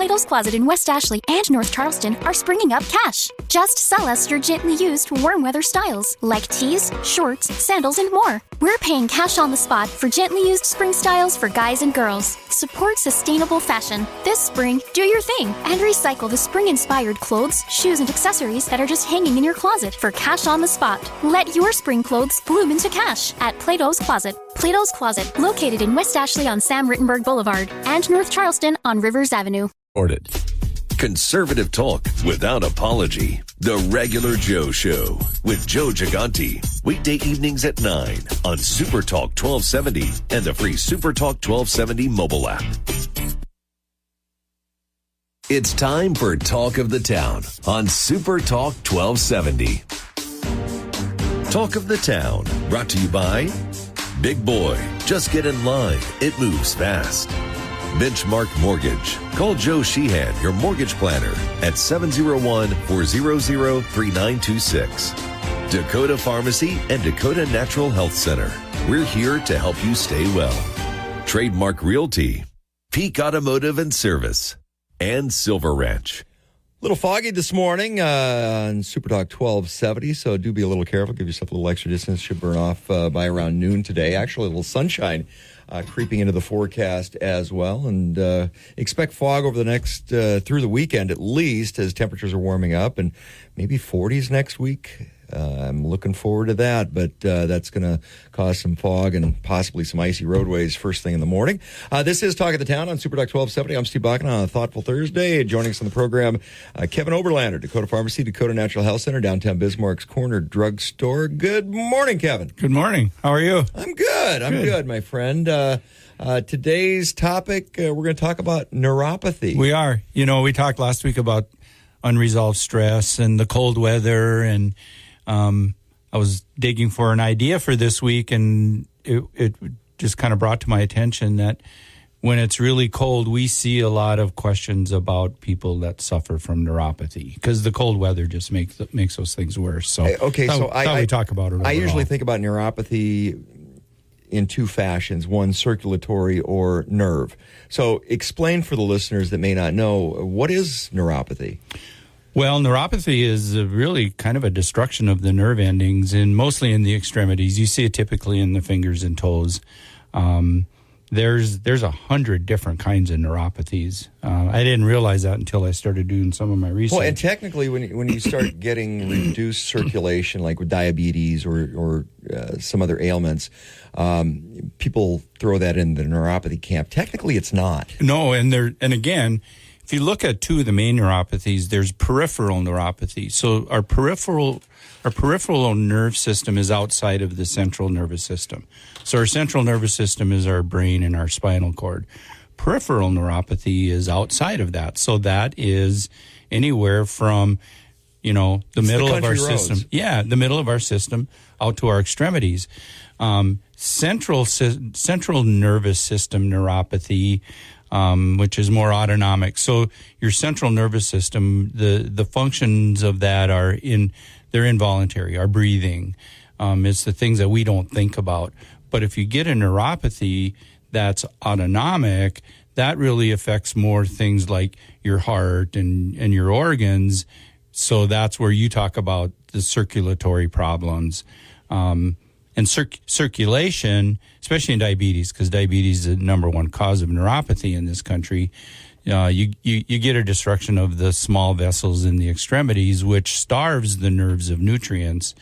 Plato's Closet in West Ashley and North Charleston are springing up cash. Just sell us your gently used warm weather styles, like tees, shorts, sandals, and more. We're paying cash on the spot for gently used spring styles for guys and girls. Support sustainable fashion. This spring, do your thing and recycle the spring-inspired clothes, shoes, and accessories that are just hanging in your closet for cash on the spot. Let your spring clothes bloom into cash at Plato's Closet. Plato's Closet, located in West Ashley on Sam Rittenberg Boulevard and North Charleston on Rivers Avenue. Conservative talk without apology. The Regular Joe Show with Joe Gigante. Weekday evenings at 9 on Super Talk 1270 and the free Super Talk 1270 mobile app. It's time for Talk of the Town on Super Talk 1270. Talk of the Town, brought to you by Big Boy. Just get in line. It moves fast. Benchmark Mortgage. Call Joe Sheehan, your mortgage planner, at 701-400-3926. Dakota Pharmacy and Dakota Natural Health Center. We're here to help you stay well. Trademark Realty. Peak Automotive and Service. And Silver Ranch. Little foggy this morning on Super Talk 1270, so do be a little careful. Give yourself a little extra distance. Should burn off by around noon today. Actually, a little sunshine creeping into the forecast as well. And expect fog over the next, through the weekend at least, as temperatures are warming up. And maybe 40s next week. I'm looking forward to that, but that's going to cause some fog and possibly some icy roadways first thing in the morning. This is Talk of the Town on Super Talk 1270. I'm Steve Bakken on a thoughtful Thursday. Joining us on the program, Kevin Oberlander, Dakota Pharmacy, Dakota Natural Health Center, downtown Bismarck's Corner Drugstore. Good morning, Kevin. Good morning. How are you? I'm good. I'm good, my friend. Today's topic, we're going to talk about neuropathy. We are. You know, we talked last week about unresolved stress and the cold weather, and I was digging for an idea for this week, and it just kind of brought to my attention that when it's really cold, we see a lot of questions about people that suffer from neuropathy because the cold weather just makes those things worse. So, I we talk about it overall. I usually think about neuropathy in two fashions, one circulatory or nerve. So explain for the listeners that may not know, what is neuropathy? Well, neuropathy is really kind of a destruction of the nerve endings, and mostly in the extremities. You see it typically in the fingers and toes. There's 100 different kinds of neuropathies. I didn't realize that until I started doing some of my research. Well, and technically, when you start getting reduced circulation, like with diabetes or some other ailments, people throw that in the neuropathy camp. Technically, it's not. No, and again, if you look at two of the main neuropathies, there's peripheral neuropathy. So our peripheral nerve system is outside of the central nervous system. So our central nervous system is our brain and our spinal cord. Peripheral neuropathy is outside of that. So that is anywhere from, the middle of our system. Yeah, the middle of our system out to our extremities. Central nervous system neuropathy, which is more autonomic. So your central nervous system, the functions of that they're involuntary, our breathing. It's the things that we don't think about. But if you get a neuropathy that's autonomic, that really affects more things like your heart and your organs. So that's where you talk about the circulatory problems. And circulation, especially in diabetes, because diabetes is the number one cause of neuropathy in this country. You get a destruction of the small vessels in the extremities, which starves the nerves of nutrients,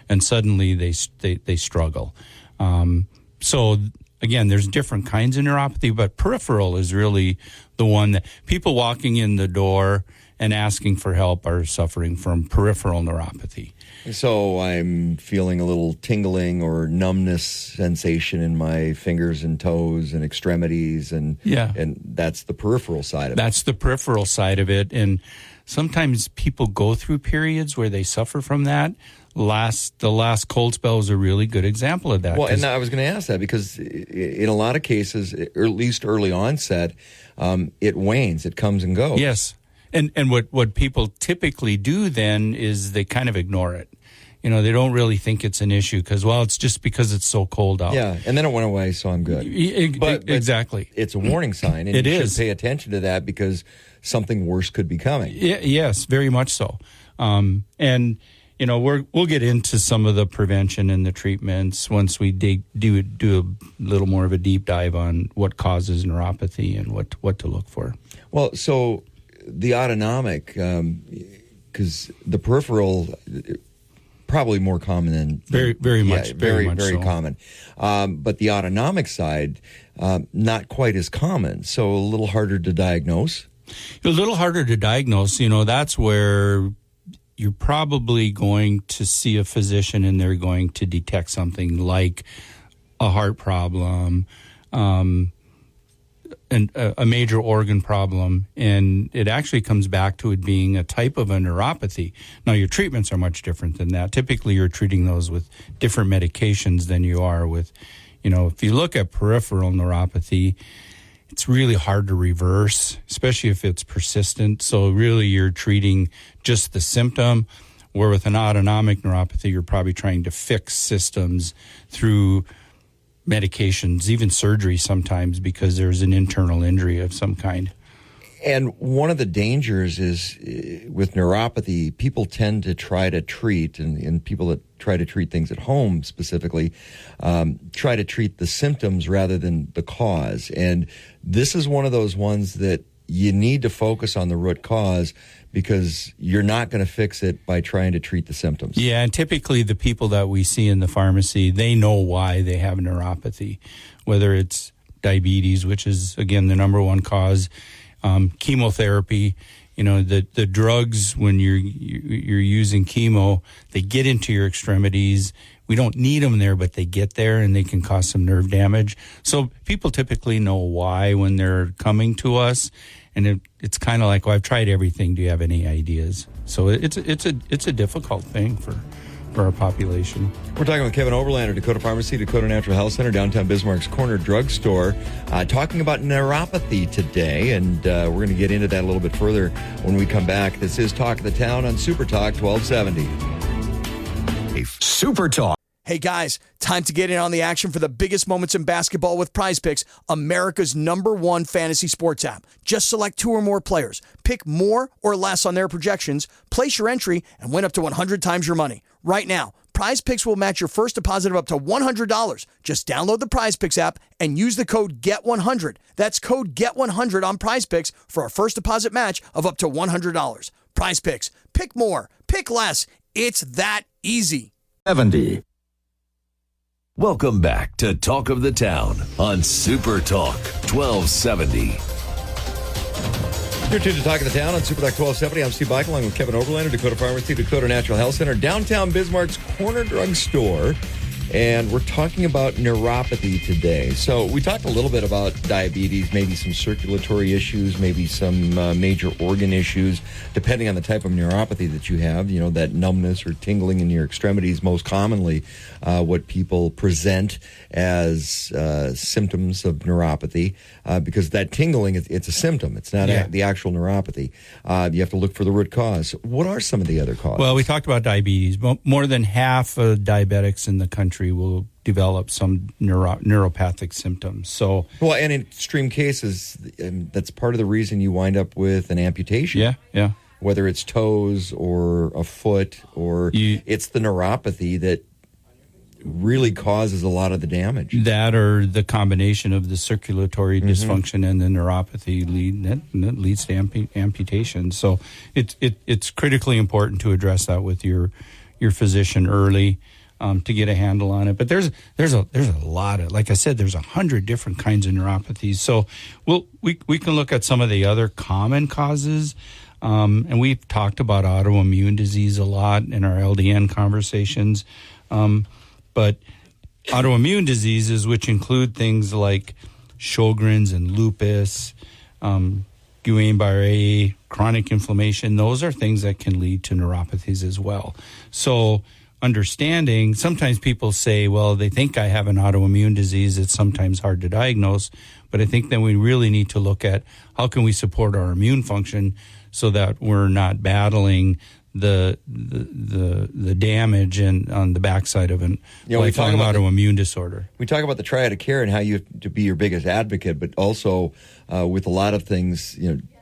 and suddenly they struggle. So again, there's different kinds of neuropathy, but peripheral is really the one that people walking in the door and asking for help are suffering from peripheral neuropathy. So I'm feeling a little tingling or numbness sensation in my fingers and toes and extremities, and that's the peripheral side of it. That's the peripheral side of it, and sometimes people go through periods where they suffer from that. The last cold spell is a really good example of that. Well, and I was going to ask that because in a lot of cases, or at least early onset, it wanes, it comes and goes. Yes. And what people typically do then is they kind of ignore it. they don't really think it's an issue because, well, it's just because it's so cold out. Yeah, and then it went away, so I'm good. But exactly. It's a warning sign, and It you is. should pay attention to that because something worse could be coming. Yes, very much so. And we'll get into some of the prevention and the treatments once we do a little more of a deep dive on what causes neuropathy and what to look for. Well, so the autonomic, because the peripheral, probably more common than very much, very so. common. But the autonomic side, not quite as common, so a little harder to diagnose. A little harder to diagnose. That's where you're probably going to see a physician and they're going to detect something like a heart problem, and a major organ problem, and it actually comes back to it being a type of a neuropathy. Now, your treatments are much different than that. Typically, you're treating those with different medications than you are with, if you look at peripheral neuropathy, it's really hard to reverse, especially if it's persistent. So really, you're treating just the symptom, where with an autonomic neuropathy, you're probably trying to fix systems through medications, even surgery sometimes, because there's an internal injury of some kind. And one of the dangers is with neuropathy, people tend to try to treat, and people that try to treat things at home specifically, try to treat the symptoms rather than the cause. And this is one of those ones that you need to focus on the root cause, because you're not going to fix it by trying to treat the symptoms. Yeah, and typically the people that we see in the pharmacy, they know why they have neuropathy, whether it's diabetes, which is, again, the number one cause, chemotherapy. The drugs, when you're using chemo, they get into your extremities. We don't need them there, but they get there and they can cause some nerve damage. So people typically know why when they're coming to us. And it's kind of like, well, I've tried everything. Do you have any ideas? So it's a difficult thing for our population. We're talking with Kevin Oberlander, Dakota Pharmacy, Dakota Natural Health Center, downtown Bismarck's Corner Drugstore, talking about neuropathy today. And we're going to get into that a little bit further when we come back. This is Talk of the Town on Super Talk 1270. Super Talk. Hey guys, time to get in on the action for the biggest moments in basketball with Prize Picks, America's #1 fantasy sports app. Just select 2 or more players, pick more or less on their projections, place your entry, and win up to 100 times your money. Right now, Prize Picks will match your first deposit of up to $100. Just download the Prize Picks app and use the code GET100. That's code GET100 on Prize Picks for a first deposit match of up to $100. Prize Picks. Pick more. Pick less. It's that easy. 70. Welcome back to Talk of the Town on Super Talk 1270. You're tuned to Talk of the Town on Super Talk 1270. I'm Steve Bike, along with Kevin Oberlander, Dakota Pharmacy, Dakota Natural Health Center, downtown Bismarck's Corner Drugstore. And we're talking about neuropathy today. So we talked a little bit about diabetes, maybe some circulatory issues, maybe some major organ issues, depending on the type of neuropathy that you have. That numbness or tingling in your extremities, most commonly what people present as symptoms of neuropathy, because that tingling, it's a symptom. It's not the actual neuropathy. You have to look for the root cause. What are some of the other causes? Well, we talked about diabetes. More than half of diabetics in the country will develop some neuropathic symptoms. So, well, and in extreme cases, that's part of the reason you wind up with an amputation. Yeah. Whether it's toes or a foot, or it's the neuropathy that really causes a lot of the damage. That, or the combination of the circulatory dysfunction and the neuropathy leads to amputation. So it's critically important to address that with your physician early. To get a handle on it. But there's a lot of, like I said, there's 100 different kinds of neuropathies. So we can look at some of the other common causes. And we've talked about autoimmune disease a lot in our LDN conversations. But autoimmune diseases, which include things like Sjogren's and lupus, Guillain-Barré, chronic inflammation, those are things that can lead to neuropathies as well. So understanding, sometimes people say, well, they think I have an autoimmune disease. It's sometimes hard to diagnose. But I think that we really need to look at how can we support our immune function so that we're not battling the damage and on the backside of a lifelong autoimmune disorder. We talk about the triad of care and how you have to be your biggest advocate, but also with a lot of things,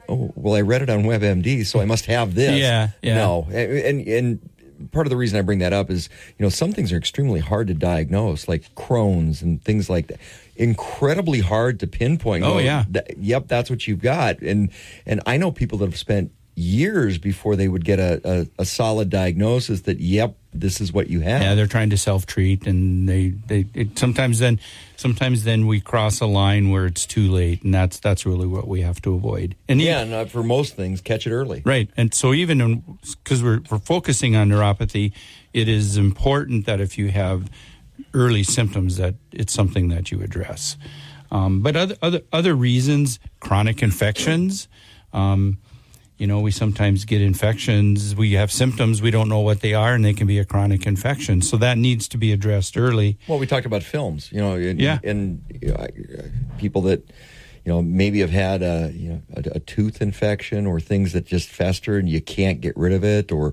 oh, well, I read it on WebMD, so I must have this. Yeah. No, and part of the reason I bring that up is, some things are extremely hard to diagnose, like Crohn's and things like that. Incredibly hard to pinpoint. Oh, yeah. Yep, that's what you've got. And I know people that have spent years before they would get a solid diagnosis that, yep, this is what you have. Yeah, they're trying to self-treat, and sometimes then we cross a line where it's too late, and that's really what we have to avoid. And for most things, catch it early. Right, and so even because we're focusing on neuropathy, it is important that if you have early symptoms, that it's something that you address. But other reasons, chronic infections. We sometimes get infections. We have symptoms. We don't know what they are, and they can be a chronic infection. So that needs to be addressed early. Well, we talked about films, and people that, maybe have had a tooth infection or things that just fester and you can't get rid of it, or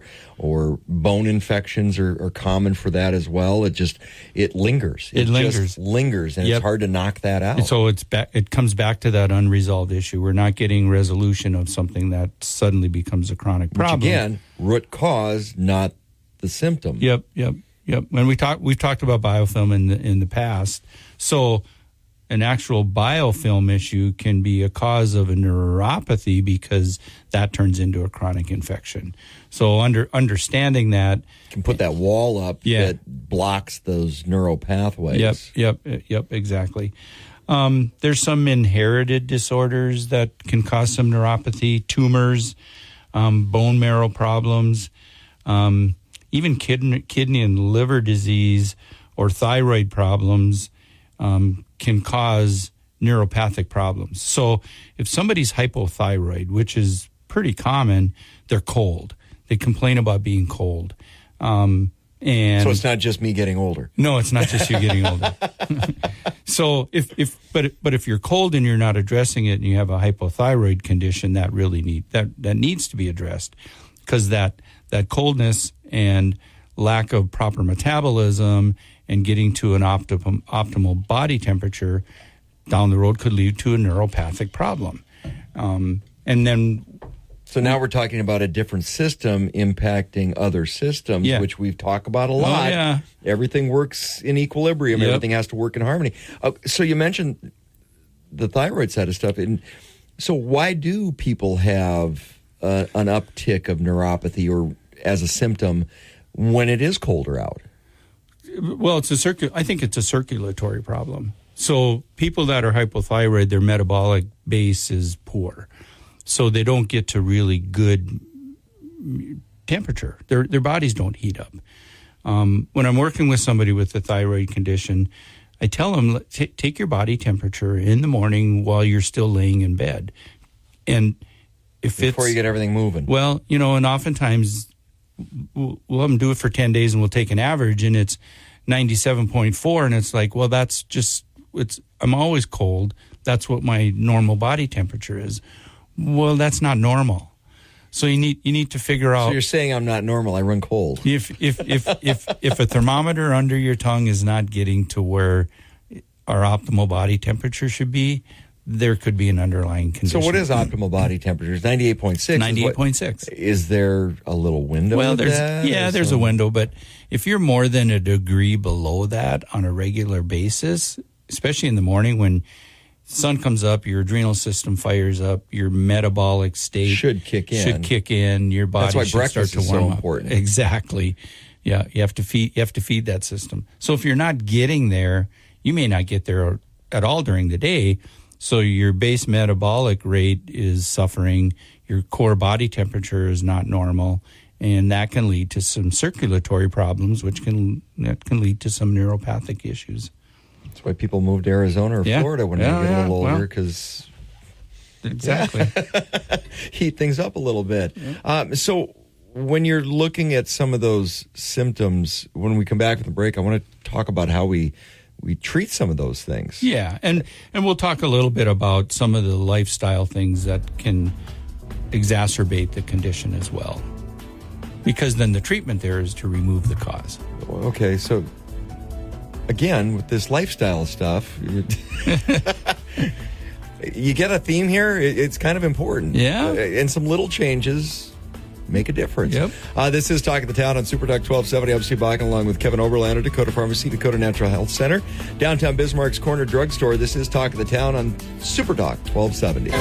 bone infections are common for that as well. It lingers. It just lingers, and it's hard to knock that out. And so it comes back to that unresolved issue. We're not getting resolution of something that suddenly becomes a chronic problem. Which again, root cause, not the symptom. Yep. And we've talked about biofilm in the past. So an actual biofilm issue can be a cause of a neuropathy because that turns into a chronic infection. So understanding that, can put that wall up that blocks those neural pathways. Yep, exactly. There's some inherited disorders that can cause some neuropathy, tumors, bone marrow problems, even kidney and liver disease or thyroid problems can cause neuropathic problems. So if somebody's hypothyroid, which is pretty common, they're cold. They complain about being cold. And so it's not just me getting older. No, it's not just you getting older. So if you're cold and you're not addressing it and you have a hypothyroid condition, that really needs to be addressed, because that coldness and lack of proper metabolism and getting to an optimal body temperature down the road could lead to a neuropathic problem. So now we're talking about a different system impacting other systems, which we've talked about a lot. Oh, yeah. Everything works in equilibrium. Yep. Everything has to work in harmony. So you mentioned the thyroid side of stuff. And so why do people have an uptick of neuropathy or as a symptom when it is colder out? Well, I think it's a circulatory problem. So people that are hypothyroid, their metabolic base is poor. So they don't get to really good temperature. Their bodies don't heat up. When I'm working with somebody with a thyroid condition, I tell them, take your body temperature in the morning while you're still laying in bed. And before you get everything moving. Well, and oftentimes we'll have them do it for 10 days and we'll take an average and it's 97.4, and it's like, well, I'm always cold. That's what my normal body temperature is. Well, that's not normal. So you need to figure out. So you're saying I'm not normal. I run cold. If a thermometer under your tongue is not getting to where our optimal body temperature should be, there could be an underlying condition. So what is optimal body temperature? It's 98.6. 98.6. Is there a little window? Well, there's a window, but if you're more than a degree below that on a regular basis, especially in the morning when sun comes up, your adrenal system fires up, your metabolic state should kick in. Your body That's why should breakfast start to is warm so up. important. Exactly. Yeah, you have to feed that system. So if you're not getting there, you may not get there at all during the day. So your base metabolic rate is suffering. Your core body temperature is not normal, and that can lead to some circulatory problems, which can lead to some neuropathic issues. That's why people move to Arizona or Florida when they get a little older, because exactly heat things up a little bit. Yeah. So when you're looking at some of those symptoms, when we come back from the break, I want to talk about how we treat some of those things. Yeah, and we'll talk a little bit about some of the lifestyle things that can exacerbate the condition as well. because then the treatment there is to remove the cause. Okay, so again, with this lifestyle stuff, you get a theme here. It's kind of important. Yeah. And some little changes make a difference. Yep. This is Talk of the Town on Super Talk 1270. I'm Steve Bakken along with Kevin Oberlander, Dakota Pharmacy, Dakota Natural Health Center, downtown Bismarck's Corner Drugstore. This is Talk of the Town on Super Talk 1270.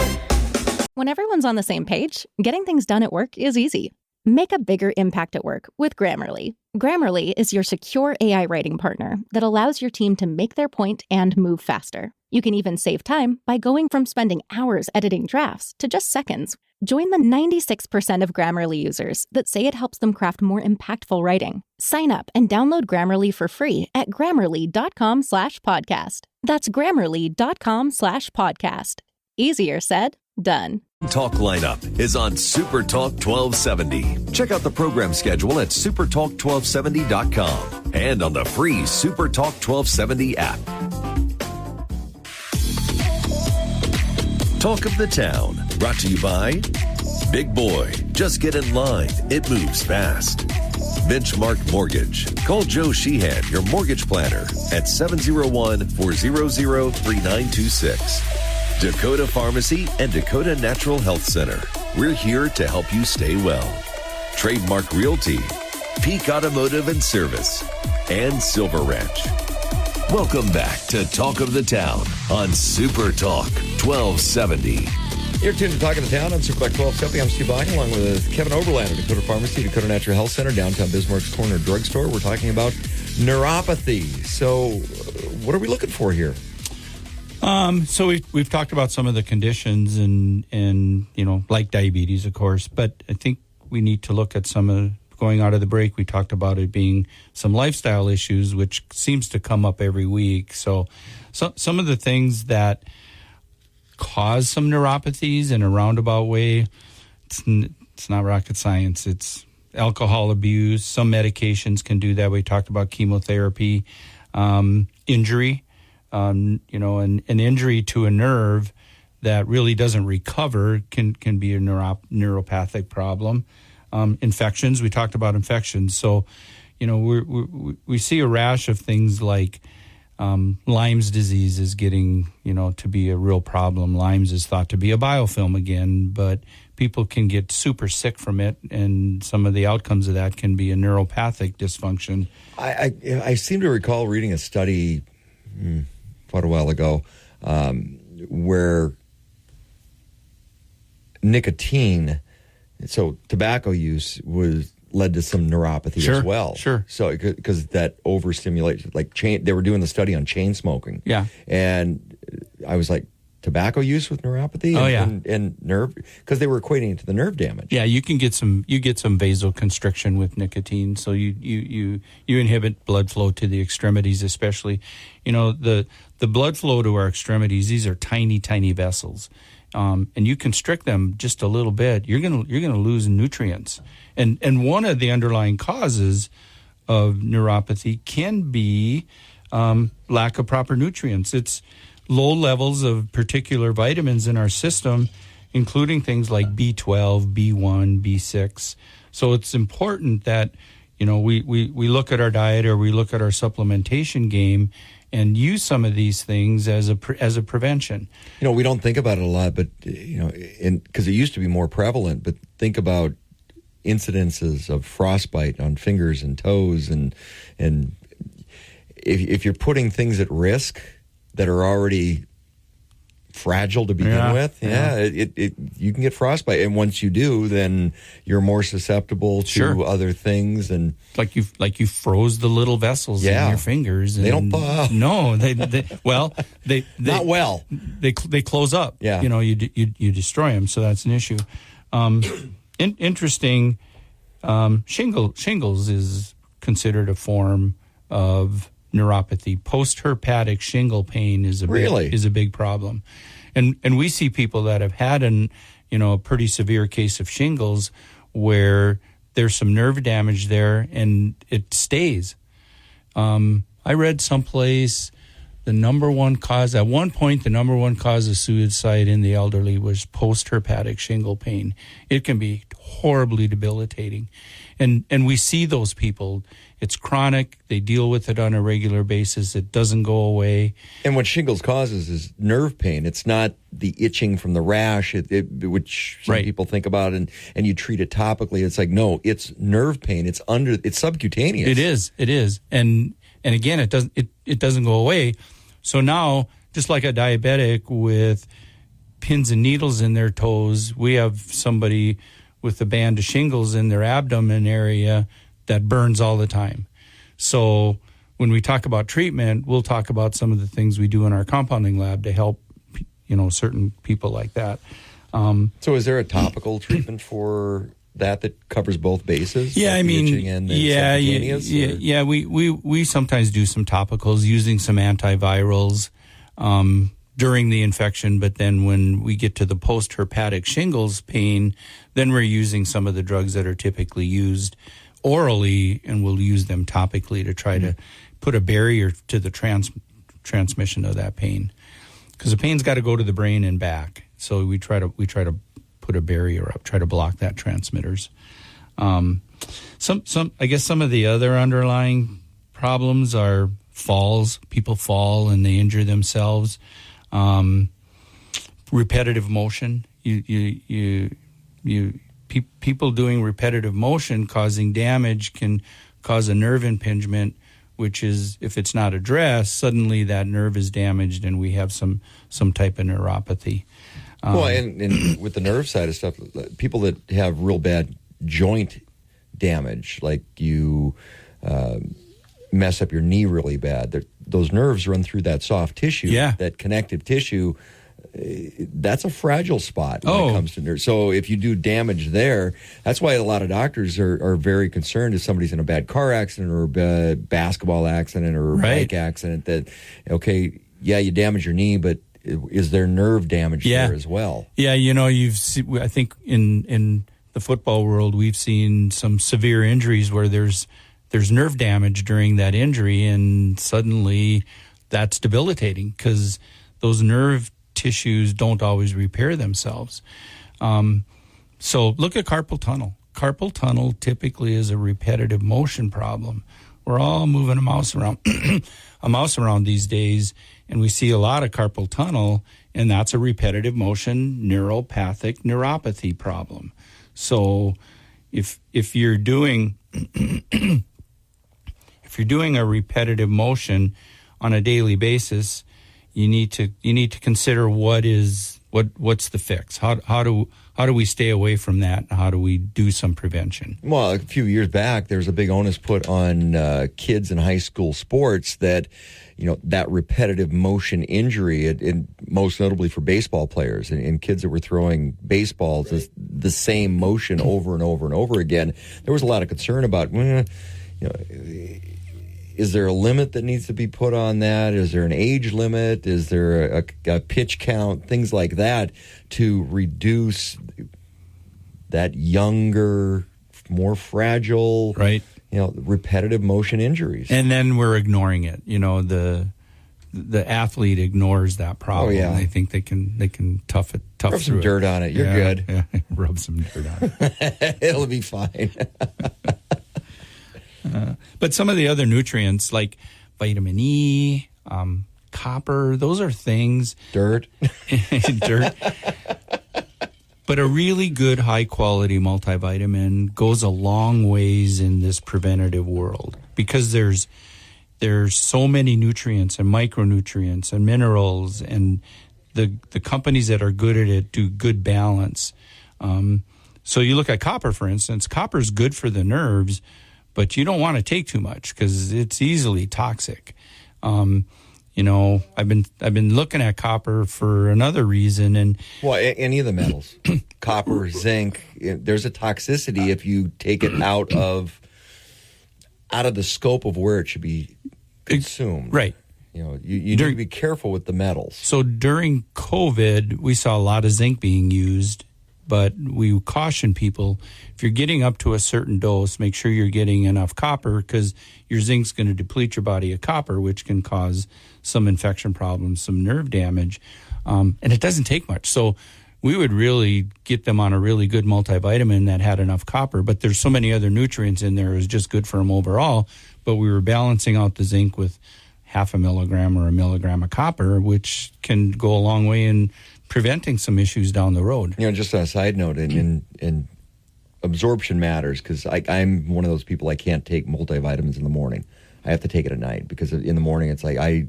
When everyone's on the same page, getting things done at work is easy. Make a bigger impact at work with Grammarly. Grammarly is your secure AI writing partner that allows your team to make their point and move faster. You can even save time by going from spending hours editing drafts to just seconds. Join the 96% of Grammarly users that say it helps them craft more impactful writing. Sign up and download Grammarly for free at grammarly.com/podcast. That's grammarly.com/podcast. Easier said, done. Talk lineup is on Super Talk 1270. Check out the program schedule at supertalk1270.com and on the free Super Talk 1270 app. Talk of the Town, brought to you by Big Boy. Just get in line. It moves fast. Benchmark Mortgage. Call Joe Sheehan, your mortgage planner, at 701-400-3926. Dakota Pharmacy and Dakota Natural Health Center. We're here to help you stay well. Trademark Realty, Peak Automotive and Service, and Silver Ranch. Welcome back to Talk of the Town on Super Talk 1270. You're tuned to Talk of the Town on Super Talk 1270. I'm Steve Bakken along with Kevin Oberlander, Dakota Pharmacy, Dakota Natural Health Center, downtown Bismarck's Corner Drugstore. We're talking about neuropathy. So what are we looking for here? So we've talked about some of the conditions and like diabetes, of course, but I think we need to look at some of going out of the break. We talked about it being some lifestyle issues, which seems to come up every week. So some of the things that cause some neuropathies in a roundabout way, it's not rocket science. It's alcohol abuse. Some medications can do that. We talked about chemotherapy, injury. An injury to a nerve that really doesn't recover can be a neuropathic problem. Infections, we talked about infections. So, we see a rash of things like Lyme's disease is getting, to be a real problem. Lyme's is thought to be a biofilm again, but people can get super sick from it, and some of the outcomes of that can be a neuropathic dysfunction. I seem to recall reading a study quite a while ago where nicotine, so tobacco use, led to some neuropathy as well. Sure. So because that overstimulates, they were doing the study on chain smoking. Yeah. And I was like, tobacco use with neuropathy? And nerve, because they were equating it to the nerve damage. Yeah, you get some vasoconstriction with nicotine, so you inhibit blood flow to the extremities, especially. The blood flow to our extremities, these are tiny vessels. And you constrict them just a little bit, you're gonna lose nutrients. And one of the underlying causes of neuropathy can be lack of proper nutrients. It's low levels of particular vitamins in our system, including things like B12, B1, B6. So it's important that we look at our diet, or we look at our supplementation game, and use some of these things as a prevention. We don't think about it a lot, but because it used to be more prevalent. But think about incidences of frostbite on fingers and toes, and if you're putting things at risk that are already fragile to begin with, you can get frostbite, and once you do, then you're more susceptible to other things, and like you froze the little vessels in your fingers. And they don't thaw. No, they not well. They close up. Yeah, you destroy them, so that's an issue. Interesting. Shingles is considered a form of neuropathy. Post-herpetic shingle pain is a big problem, and we see people that have had a pretty severe case of shingles where there's some nerve damage there and it stays. I read someplace the number one cause, at one point, the number one cause of suicide in the elderly was post-herpetic shingle pain. It can be horribly debilitating. And we see those people. It's chronic. They deal with it on a regular basis. It doesn't go away. And what shingles causes is nerve pain. It's not the itching from the rash, which some people think about, and you treat it topically. It's like, no, it's nerve pain. It's subcutaneous. It is. And again, it doesn't go away. So now, just like a diabetic with pins and needles in their toes, we have somebody with a band of shingles in their abdomen area that burns all the time. So when we talk about treatment, we'll talk about some of the things we do in our compounding lab to help, certain people like that. So is there a topical treatment for that covers both bases? Yeah, like we sometimes do some topicals using some antivirals during the infection, but then when we get to the post-herpetic shingles pain, then we're using some of the drugs that are typically used orally, and we'll use them topically to try to put a barrier to the transmission of that pain, because the pain's got to go to the brain and back. So we try to put a barrier up, try to block that transmitters. I guess some of the other underlying problems are falls. People fall and they injure themselves. Repetitive motion. People doing repetitive motion causing damage can cause a nerve impingement, which is, if it's not addressed, suddenly that nerve is damaged and we have some type of neuropathy. Well, and with the nerve side of stuff, people that have real bad joint damage, like you mess up your knee really bad, those nerves run through that soft tissue, that connective tissue. That's a fragile spot when it comes to nerves. So if you do damage there, that's why a lot of doctors are very concerned if somebody's in a bad car accident or a basketball accident or a bike accident, that, you damage your knee, but is there nerve damage there as well? Yeah, I think in the football world, we've seen some severe injuries where there's nerve damage during that injury, and suddenly that's debilitating because those nerve tissues don't always repair themselves. So look at carpal tunnel. Carpal tunnel typically is a repetitive motion problem. We're all moving a mouse around these days, and we see a lot of carpal tunnel, and that's a repetitive motion neuropathic neuropathy problem. So if you're doing a repetitive motion on a daily basis, you need to consider what's the fix. How do we stay away from that? How do we do some prevention? Well, a few years back, there was a big onus put on kids in high school sports that, that repetitive motion injury, and most notably for baseball players and kids that were throwing baseballs, the same motion over and over and over again. There was a lot of concern about, is there a limit that needs to be put on that? Is there an age limit? Is there a pitch count? Things like that to reduce that younger, more fragile, repetitive motion injuries. And then we're ignoring it. The athlete ignores that problem. Oh, yeah. They think they can tough rub some dirt on it. You're good. Yeah. Rub some dirt on it. It'll be fine. But some of the other nutrients like vitamin E, copper, those are things. Dirt. But a really good high-quality multivitamin goes a long ways in this preventative world, because there's so many nutrients and micronutrients and minerals, and the companies that are good at it do good balance. So you look at copper, for instance. Copper is good for the nerves, but you don't want to take too much because it's easily toxic. I've been looking at copper for another reason, and any of the metals, copper, zinc. There's a toxicity if you take it out of the scope of where it should be consumed. Right. You need to be careful with the metals. So during COVID, we saw a lot of zinc being used But we caution people, if you're getting up to a certain dose, make sure you're getting enough copper, because your zinc's going to deplete your body of copper, which can cause some infection problems, some nerve damage. And it doesn't take much. So we would really get them on a really good multivitamin that had enough copper. But there's so many other nutrients in there, it was just good for them overall. But we were balancing out the zinc with 0.5 milligram or 1 milligram of copper, which can go a long way in preventing some issues down the road. Just on a side note, and absorption matters, because I'm one of those people, I can't take multivitamins in the morning. I have to take it at night, because in the morning it's like I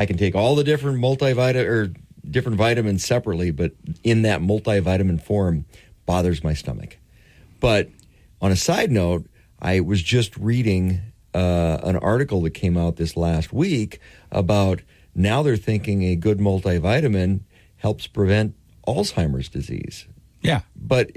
can take all the different different vitamins separately, but in that multivitamin form bothers my stomach. But on a side note, I was just reading an article that came out this last week about now they're thinking a good multivitamin helps prevent Alzheimer's disease. Yeah. But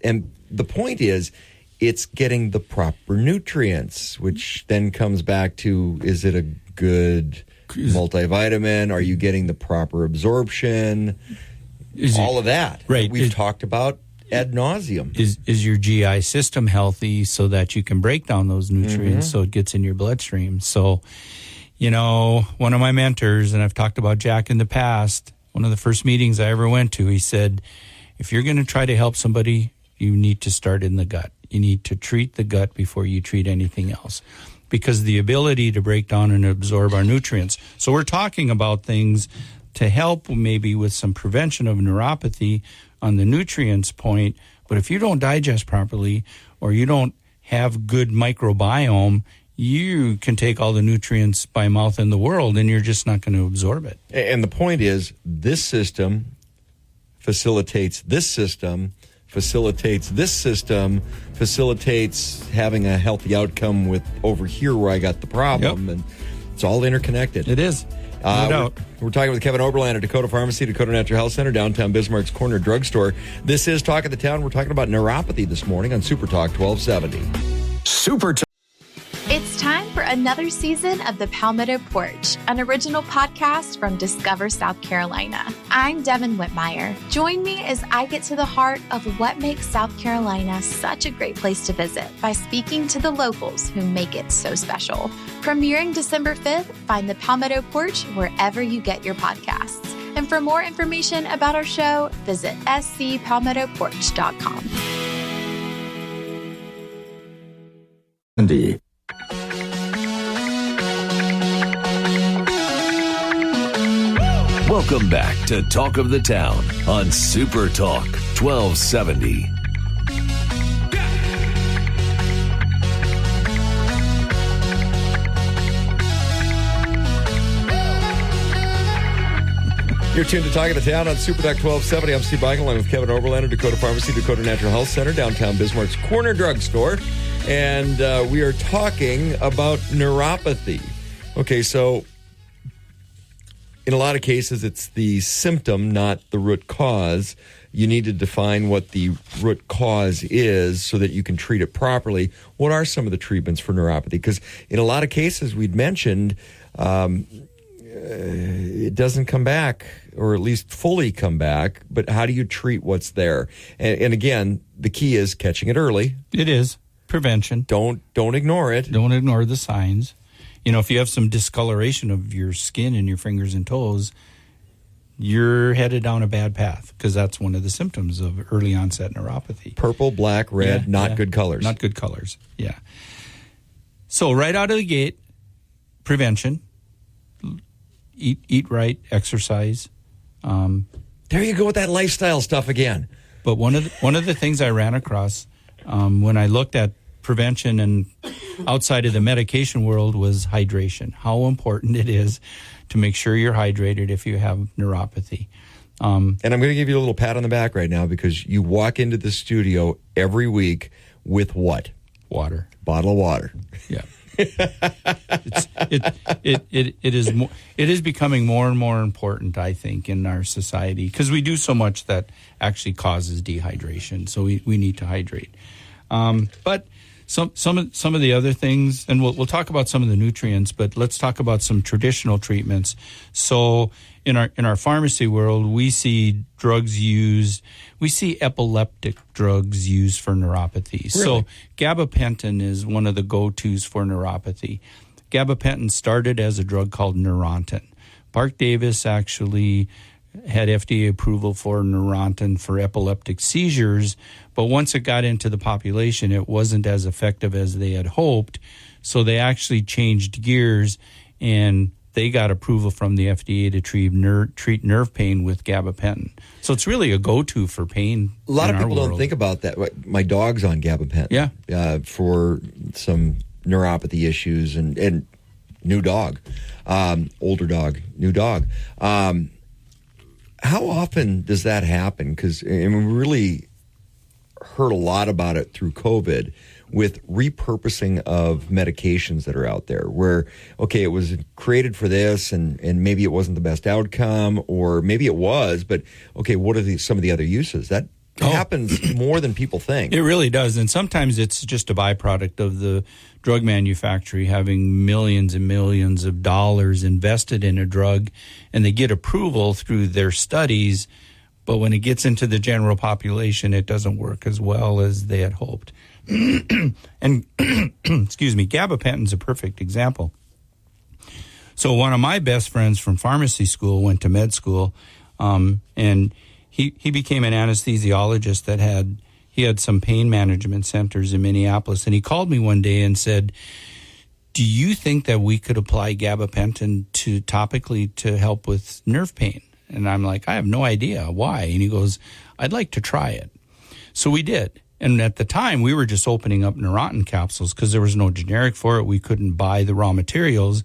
and the point is, it's getting the proper nutrients, which then comes back to, is it a good multivitamin? Are you getting the proper absorption? All of that. Right. We've talked about ad nauseum. Is your GI system healthy so that you can break down those nutrients so it gets in your bloodstream? So, one of my mentors, and I've talked about Jack in the past, one of the first meetings I ever went to, he said, if you're going to try to help somebody, you need to start in the gut. You need to treat the gut before you treat anything else, because the ability to break down and absorb our nutrients. So we're talking about things to help maybe with some prevention of neuropathy on the nutrients point. But if you don't digest properly, or you don't have good microbiome, you can take all the nutrients by mouth in the world and you're just not going to absorb it. And the point is, this system facilitates this system, facilitates this system, facilitates having a healthy outcome with over here where I got the problem. Yep. And it's all interconnected. It is. No doubt. We're talking with Kevin Oberlander, Dakota Pharmacy, Dakota Natural Health Center, downtown Bismarck's Corner Drugstore. This is Talk of the Town. We're talking about neuropathy this morning on Super Talk 1270. Super Talk. It's time for another season of the Palmetto Porch, an original podcast from Discover South Carolina. I'm Devin Whitmire. Join me as I get to the heart of what makes South Carolina such a great place to visit by speaking to the locals who make it so special. Premiering December 5th, find the Palmetto Porch wherever you get your podcasts. And for more information about our show, visit scpalmettoporch.com. Andy. Welcome back to Talk of the Town on Super Talk 1270. You're tuned to Talk of the Town on Super Talk 1270. I'm Steve Beichel, along with Kevin Oberlander, Dakota Pharmacy, Dakota Natural Health Center, downtown Bismarck's Corner Drugstore. And we are talking about neuropathy. Okay, so in a lot of cases, it's the symptom, not the root cause. You need to define what the root cause is so that you can treat it properly. What are some of the treatments for neuropathy? Because in a lot of cases, we'd mentioned it doesn't come back, or at least fully come back. But how do you treat what's there? And again, the key is catching it early. It is prevention. Don't ignore it. Don't ignore the signs. If you have some discoloration of your skin and your fingers and toes, you're headed down a bad path, because that's one of the symptoms of early onset neuropathy. Purple, black, red, not good colors. Not good colors, yeah. So right out of the gate, prevention. Eat right, exercise. There you go with that lifestyle stuff again. But one of the things I ran across when I looked at prevention and outside of the medication world was hydration. How important it is to make sure you're hydrated if you have neuropathy. And I'm going to give you a little pat on the back right now, because you walk into the studio every week with what? Water. Bottle of water. Yeah. It is becoming more and more important, I think, in our society, because we do so much that actually causes dehydration. So we need to hydrate. But Some of the other things, and we'll talk about some of the nutrients, but let's talk about some traditional treatments. So in our pharmacy world, we see drugs used. We see epileptic drugs used for neuropathy. Really? So gabapentin is one of the go-tos for neuropathy. Gabapentin started as a drug called Neurontin. Parke-Davis actually had FDA approval for Neurontin for epileptic seizures, but once it got into the population, it wasn't as effective as they had hoped. So they actually changed gears, and they got approval from the FDA to treat nerve pain with gabapentin. So it's really a go-to for pain. A lot of people don't think about that. My dog's on gabapentin for some neuropathy issues, and new dog, older dog, new dog. How often does that happen? Because we really heard a lot about it through COVID with repurposing of medications that are out there where, okay, it was created for this and maybe it wasn't the best outcome, or maybe it was, but okay, what are some of the other uses? That happens more than people think. It really does. And sometimes it's just a byproduct of the drug manufacturer having millions and millions of dollars invested in a drug, and they get approval through their studies, but when it gets into the general population, it doesn't work as well as they had hoped. And excuse me, gabapentin's a perfect example. So one of my best friends from pharmacy school went to med school, and he became an anesthesiologist that had some pain management centers in Minneapolis. And he called me one day and said, do you think that we could apply gabapentin topically to help with nerve pain? And I'm like, I have no idea. Why? And he goes, I'd like to try it. So we did. And at the time, we were just opening up Neurontin capsules because there was no generic for it. We couldn't buy the raw materials.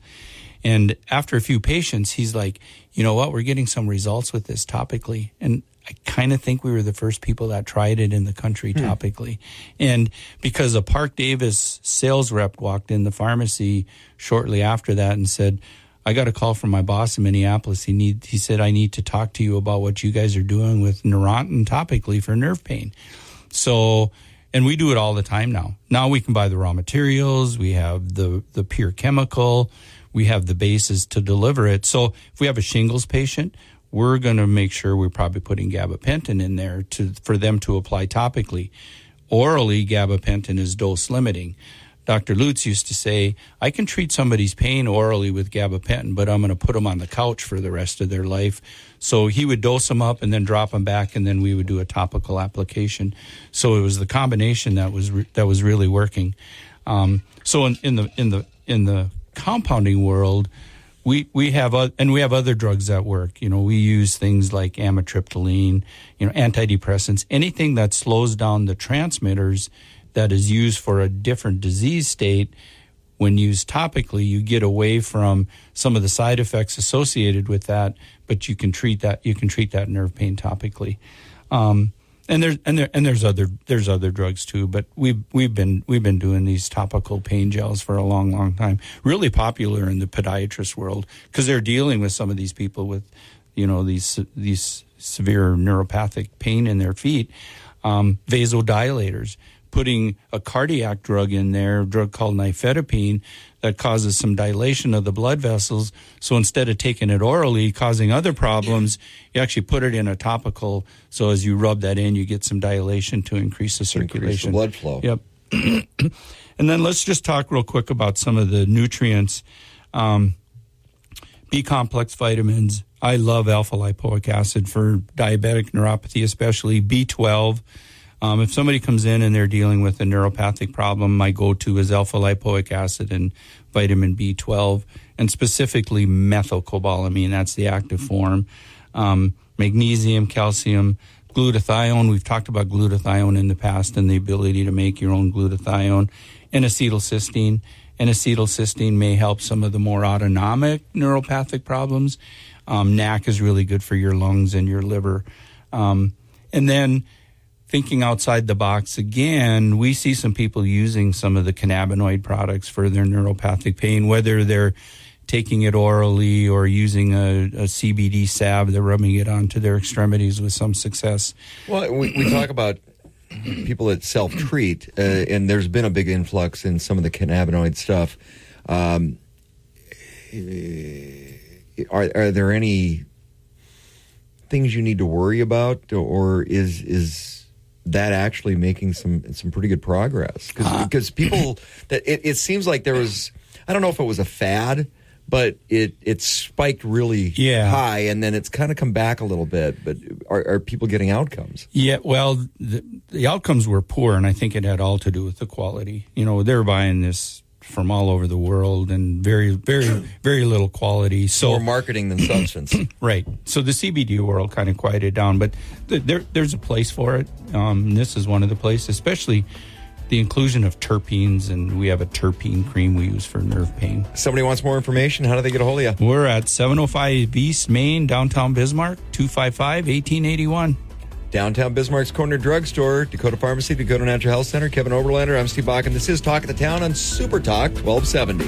And after a few patients, he's like, you know what? We're getting some results with this topically. And I kind of think we were the first people that tried it in the country topically. And because a Parke-Davis sales rep walked in the pharmacy shortly after that and said, I got a call from my boss in Minneapolis. He said, I need to talk to you about what you guys are doing with Neurontin topically for nerve pain. So, and we do it all the time now. Now we can buy the raw materials. We have the pure chemical. We have the bases to deliver it. So if we have a shingles patient, we're going to make sure we're probably putting gabapentin in there for them to apply topically. Orally, gabapentin is dose limiting. Dr. Lutz used to say, I can treat somebody's pain orally with gabapentin, but I'm going to put them on the couch for the rest of their life. So he would dose them up and then drop them back, and then we would do a topical application. So it was the combination that was really working. So in the compounding world, we have other drugs that work. You know, we use things like amitriptyline, antidepressants, anything that slows down the transmitters that is used for a different disease state. When used topically, you get away from some of the side effects associated with that, but you can treat that nerve pain topically. And there's other drugs too, but we've been doing these topical pain gels for a long time. Really popular in the podiatrist world because they're dealing with some of these people with, these severe neuropathic pain in their feet. Vasodilators, putting a cardiac drug in there, a drug called nifedipine, that causes some dilation of the blood vessels. So instead of taking it orally, causing other problems, you actually put it in a topical. So as you rub that in, you get some dilation to increase the circulation. Increase the blood flow. Yep. And then let's just talk real quick about some of the nutrients. B-complex vitamins. I love alpha-lipoic acid for diabetic neuropathy, especially B12. If somebody comes in and they're dealing with a neuropathic problem, my go-to is alpha-lipoic acid and vitamin B12, and specifically methylcobalamin. That's the active form. Magnesium, calcium, glutathione. We've talked about glutathione in the past and the ability to make your own glutathione, and acetylcysteine. And acetylcysteine may help some of the more autonomic neuropathic problems. NAC is really good for your lungs and your liver. And then thinking outside the box again, we see some people using some of the cannabinoid products for their neuropathic pain, whether they're taking it orally or using a CBD salve, they're rubbing it onto their extremities with some success. Well, we talk about people that self-treat, and there's been a big influx in some of the cannabinoid stuff. Are there any things you need to worry about, or is that actually making some pretty good progress? Because people, that it seems like there was, I don't know if it was a fad, but it spiked really high, and then it's kind of come back a little bit. But are people getting outcomes? Yeah, well, the outcomes were poor, and I think it had all to do with the quality. They're buying this from all over the world, and very, very, very little quality. So more marketing than substance. Right. So the CBD world kind of quieted down, but there's a place for it. This is one of the places, especially the inclusion of terpenes, and we have a terpene cream we use for nerve pain. Somebody wants more information, how do they get a hold of you? We're at 705 East Main, downtown Bismarck, 255-1881. Downtown Bismarck's Corner Drugstore, Dakota Pharmacy, Dakota Natural Health Center. Kevin Oberlander, I'm Steve Bach, and this is Talk of the Town on Super Talk 1270.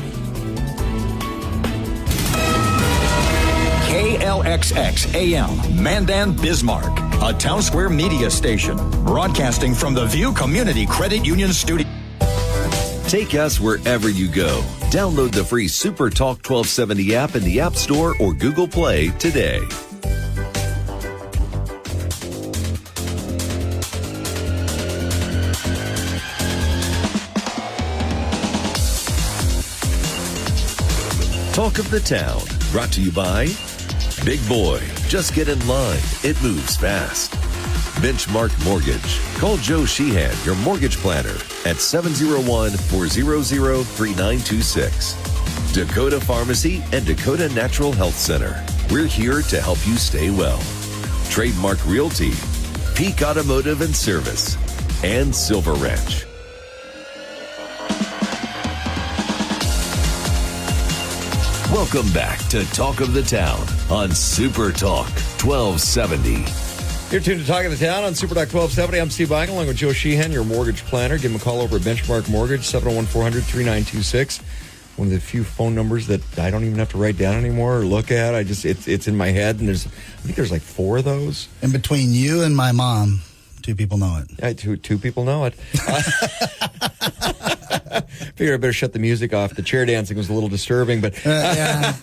KLXX AM, Mandan, Bismarck, a Town Square media station, broadcasting from the View Community Credit Union studio. Take us wherever you go. Download the free Super Talk 1270 app in the App Store or Google Play today. Talk of the Town, brought to you by Big Boy. Just get in line. It moves fast. Benchmark Mortgage. Call Joe Sheehan, your mortgage planner, at 701-400-3926. Dakota Pharmacy and Dakota Natural Health Center. We're here to help you stay well. Trademark Realty, Peak Automotive and Service, and Silver Ranch. Welcome back to Talk of the Town on Super Talk 1270. You're tuned to Talk of the Town on Super Talk 1270. I'm Steve Bach, along with Joe Sheehan, your mortgage planner. Give him a call over at Benchmark Mortgage, 701-400-3926. One of the few phone numbers that I don't even have to write down anymore or look at. It's in my head, and I think there's like 4 of those. And between you and my mom, 2 people know it. Yeah, two people know it. Figured I better shut the music off. The chair dancing was a little disturbing, but yeah.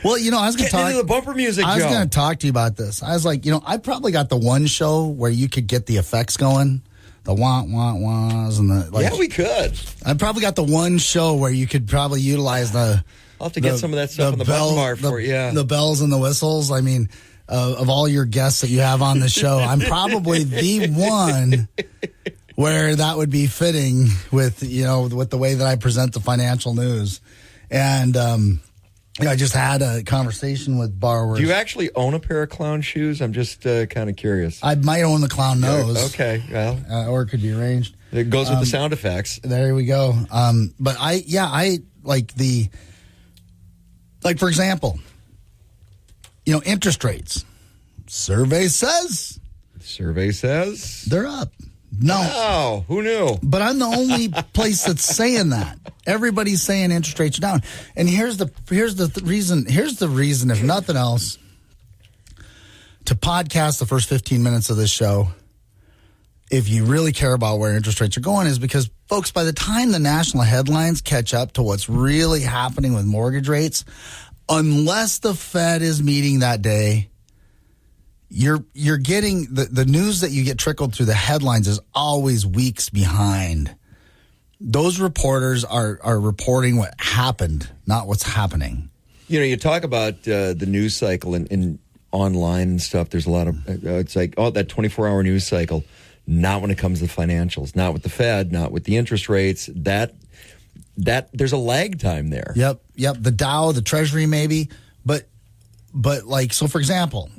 Well, I was going to talk into the bumper music. I was going to talk to you about this. I was like, I probably got the one show where you could get the effects going, the wah-wahs and the yeah, we could. I probably got the one show where you could probably utilize the. I'll have to get some of that stuff on the button bar for you. Yeah, the bells and the whistles. I mean. Of all your guests that you have on the show, I'm probably the one where that would be fitting with the way that I present the financial news. And I just had a conversation with borrowers. Do you actually own a pair of clown shoes? I'm just kind of curious. I might own the clown nose. Okay, well, or it could be arranged. It goes with the sound effects. There we go. But I like for example. Interest rates. Survey says they're up. No. Oh, who knew? But I'm the only place that's saying that. Everybody's saying interest rates are down. And here's the reason. Here's the reason, if nothing else, to podcast the first 15 minutes of this show, if you really care about where interest rates are going, is because, folks, by the time the national headlines catch up to what's really happening with mortgage rates, unless the Fed is meeting that day, you're getting the news that you get trickled through the headlines is always weeks behind. Those reporters are reporting what happened, not what's happening. You talk about the news cycle and online and stuff. There's a lot of it's like that 24-hour news cycle. Not when it comes to financials. Not with the Fed. Not with the interest rates. That there's a lag time there. Yep. The Dow, the Treasury, maybe, but so for example,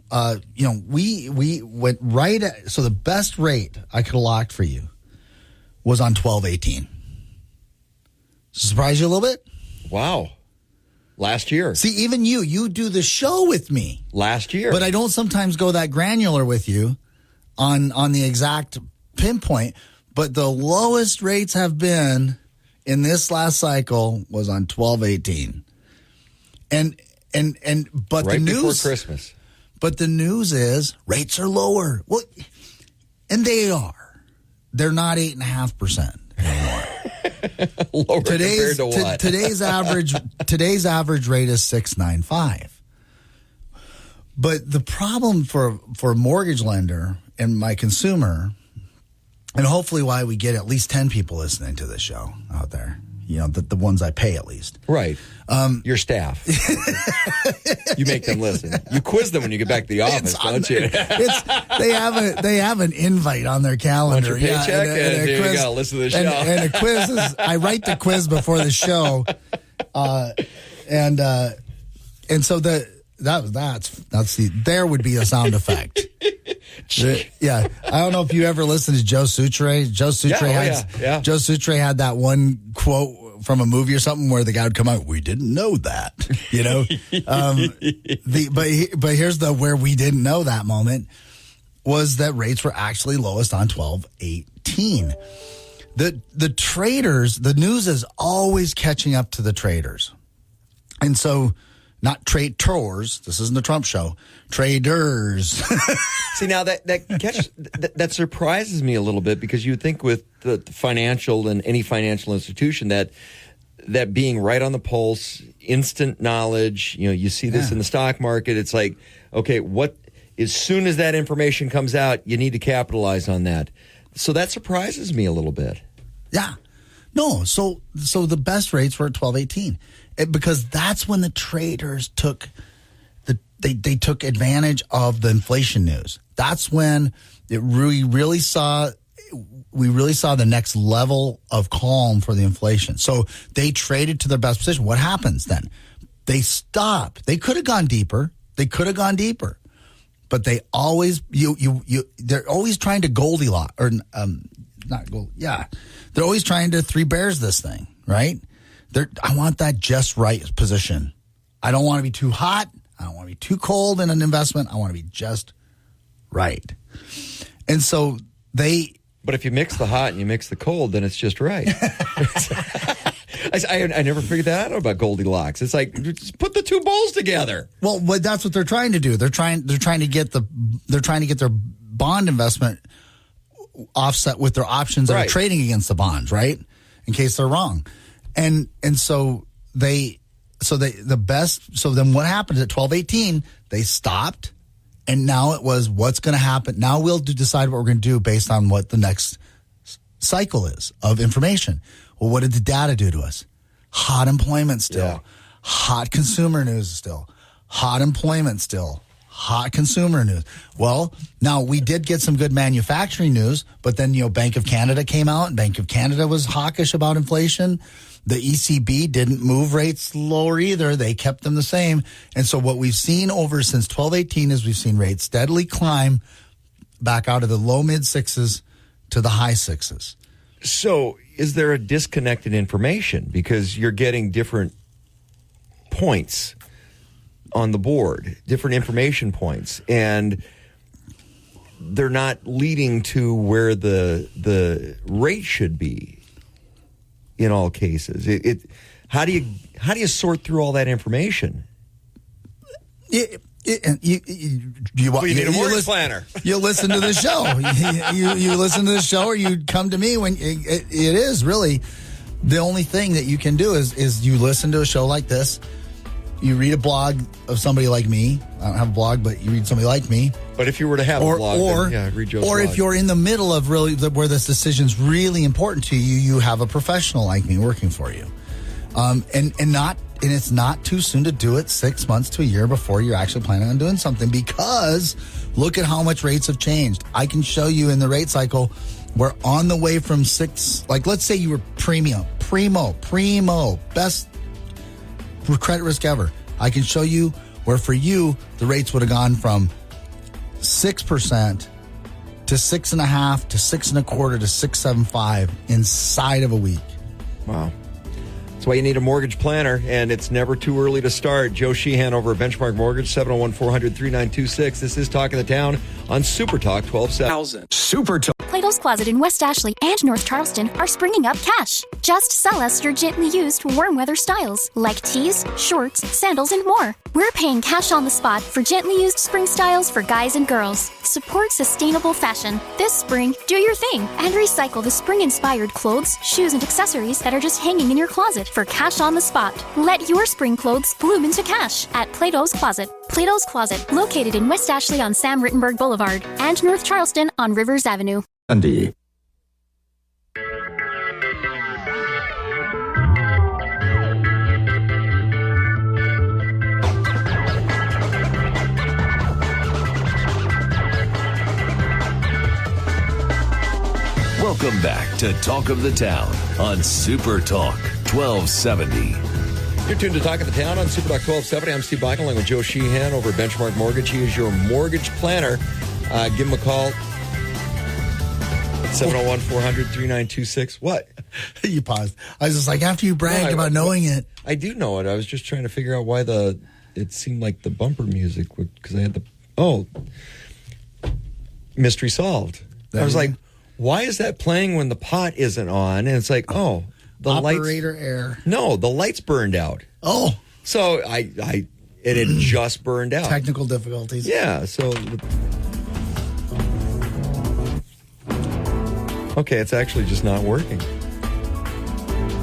we went right at, so the best rate I could have locked for you was on 12.18. Surprise you a little bit? Wow. Last year. See, even you do the show with me. Last year. But I don't sometimes go that granular with you on the exact pinpoint, but the lowest rates have been in this last cycle was on 12.18. But right the news before Christmas. But the news is rates are lower. Well, and they are. they're not 8.5% anymore. Lower compared to what? Today's average rate is 6.95. But the problem for a mortgage lender and my consumer, and hopefully why we get at least 10 people listening to this show out there, the ones I pay at least. Right. Your staff. You make them listen. You quiz them when you get back to the office, don't you? They have an invite on their calendar. Want your paycheck? And here you go. Listen to the show. And a quiz is, I write the quiz before the show. And so there would be a sound effect. Yeah, I don't know if you ever listened to Joe Sucre. Joe Sucre had that one quote from a movie or something where the guy would come out, "We didn't know that," But here's where we didn't know that moment was that rates were actually lowest on 12/18. The traders, the news is always catching up to the traders, and so. Not traders. This isn't the Trump show. Traders. See, now that surprises me a little bit because you would think with the financial and any financial institution that being right on the pulse, instant knowledge. You see this in the stock market. It's like, okay, as soon as that information comes out, you need to capitalize on that. So that surprises me a little bit. Yeah. No. So the best rates were at 12/18. Because that's when the traders took they took advantage of the inflation news. That's when we really saw the next level of calm for the inflation. So they traded to their best position. What happens then? They stop. They could have gone deeper. But they always they're always trying to Goldilocks or not gold. Yeah, they're always trying to Three Bears this thing, right? I want that just right position. I don't want to be too hot. I don't want to be too cold in an investment. I want to be just right. And so But if you mix the hot and you mix the cold, then it's just right. I never figured that out about Goldilocks. It's like, just put the two bowls together. Well, that's what they're trying to do. They're trying to get their bond investment offset with their options that are trading against the bonds, right? In case they're wrong. And so then what happened at 12/18? They stopped, and now it was what's going to happen. Now we'll decide what we're going to do based on what the next cycle is of information. Well, what did the data do to us? Hot employment still, hot consumer news still, hot employment still, hot consumer news. Well, now we did get some good manufacturing news, but then Bank of Canada came out, and Bank of Canada was hawkish about inflation. The ECB didn't move rates lower either. They kept them the same. And so what we've seen since 12/18 is we've seen rates steadily climb back out of the low mid sixes to the high sixes. So is there a disconnect in information because you're getting different points on the board, different information points, and they're not leading to where the rate should be? In all cases, how do you sort through all that information? You need a mortgage planner. You listen to the show. You listen to the show, or you come to me when it is really the only thing that you can do is you listen to a show like this. You read a blog of somebody like me. I don't have a blog, but you read somebody like me. But if you were to have a blog, read Joe's blog. If you're in the middle of really where this decision's really important to you, you have a professional like me working for you. And it's not too soon to do it 6 months to a year before you're actually planning on doing something, because look at how much rates have changed. I can show you in the rate cycle, we're on the way from 6, like let's say you were primo, best credit risk ever. I can show you where for you, the rates would have gone from 6% to 6.5% to 6.25% to 6.75 inside of a week. Wow. That's why you need a mortgage planner, and it's never too early to start. Joe Sheehan over at Benchmark Mortgage, 701-400-3926. This is Talk of the Town on Super Talk 1270. Super Talk. Plato's Closet in West Ashley and North Charleston are springing up cash. Just sell us your gently used warm weather styles like tees, shorts, sandals, and more. We're paying cash on the spot for gently used spring styles for guys and girls. Support sustainable fashion. This spring, do your thing and recycle the spring-inspired clothes, shoes, and accessories that are just hanging in your closet for cash on the spot. Let your spring clothes bloom into cash at Plato's Closet. Plato's Closet, located in West Ashley on Sam Rittenberg Boulevard and North Charleston on Rivers Avenue. Andy. Welcome back to Talk of the Town on Super Talk 1270. You're tuned to Talk of the Town on Super Talk 1270. I'm Steve Michael along with Joe Sheehan over at Benchmark Mortgage. He is your mortgage planner. Give him a call. 701-400-3926. What? You paused. I was just like, after you bragged about knowing it. I do know it. I was just trying to figure out why it seemed like the bumper music would, because I had mystery solved. I was like, why is that playing when the pot isn't on? And it's like, the operator lights, error. No, the lights burned out. Oh. So it had just burned out. Technical difficulties. Yeah, so okay, it's actually just not working.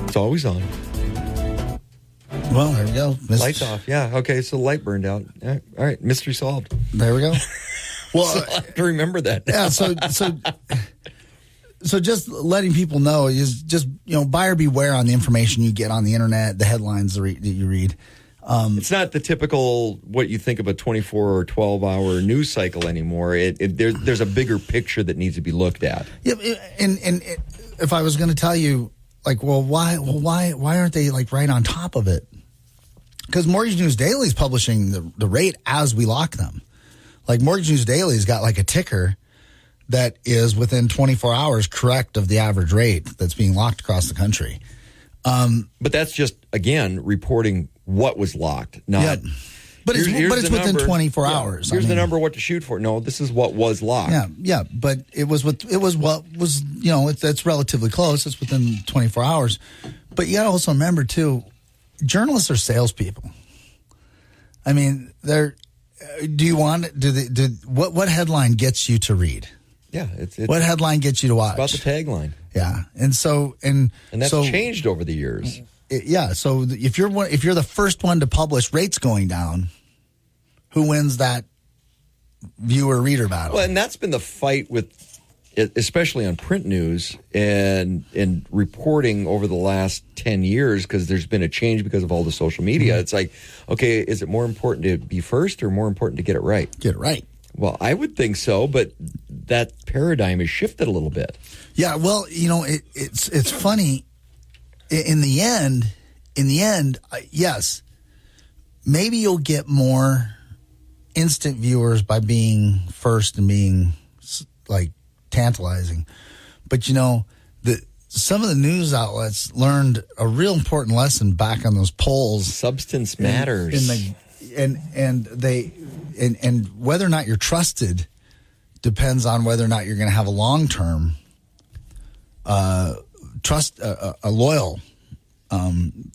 It's always on. Well, there we go. Lights off. Yeah, okay, so the light burned out. All right, mystery solved. There we go. Well, so I have to remember that. Yeah, so just letting people know is just, buyer beware on the information you get on the internet, the headlines that you read. It's not the typical what you think of a 24 or 12-hour news cycle anymore. There's a bigger picture that needs to be looked at. Yeah, and if I was going to tell you, why aren't they right on top of it? Because Mortgage News Daily is publishing the rate as we lock them. Mortgage News Daily's got a ticker that is within 24 hours correct of the average rate that's being locked across the country. But that's just, again, reporting what was locked. Not, yeah. But it's within 24 hours. Here's the number what to shoot for. No, this is what was locked. Yeah, but it was what was, it's relatively close. It's within 24 hours. But you got to also remember, too, journalists are salespeople. I mean, what headline gets you to read? Yeah, it's what headline gets you to watch? It's about the tagline. Yeah, and that's changed over the years. So if you're the first one to publish rates going down, who wins that viewer-reader battle? Well, and that's been the fight with, especially on print news and reporting over the last 10 years, because there's been a change because of all the social media. Mm-hmm. It's like, okay, is it more important to be first or more important to get it right? Get it right. Well, I would think so, but that paradigm has shifted a little bit. Yeah, well, it's funny. In the end, yes, maybe you'll get more instant viewers by being first and being tantalizing. But some of the news outlets learned a real important lesson back on those polls. Substance matters. And whether or not you're trusted depends on whether or not you're going to have a long-term a loyal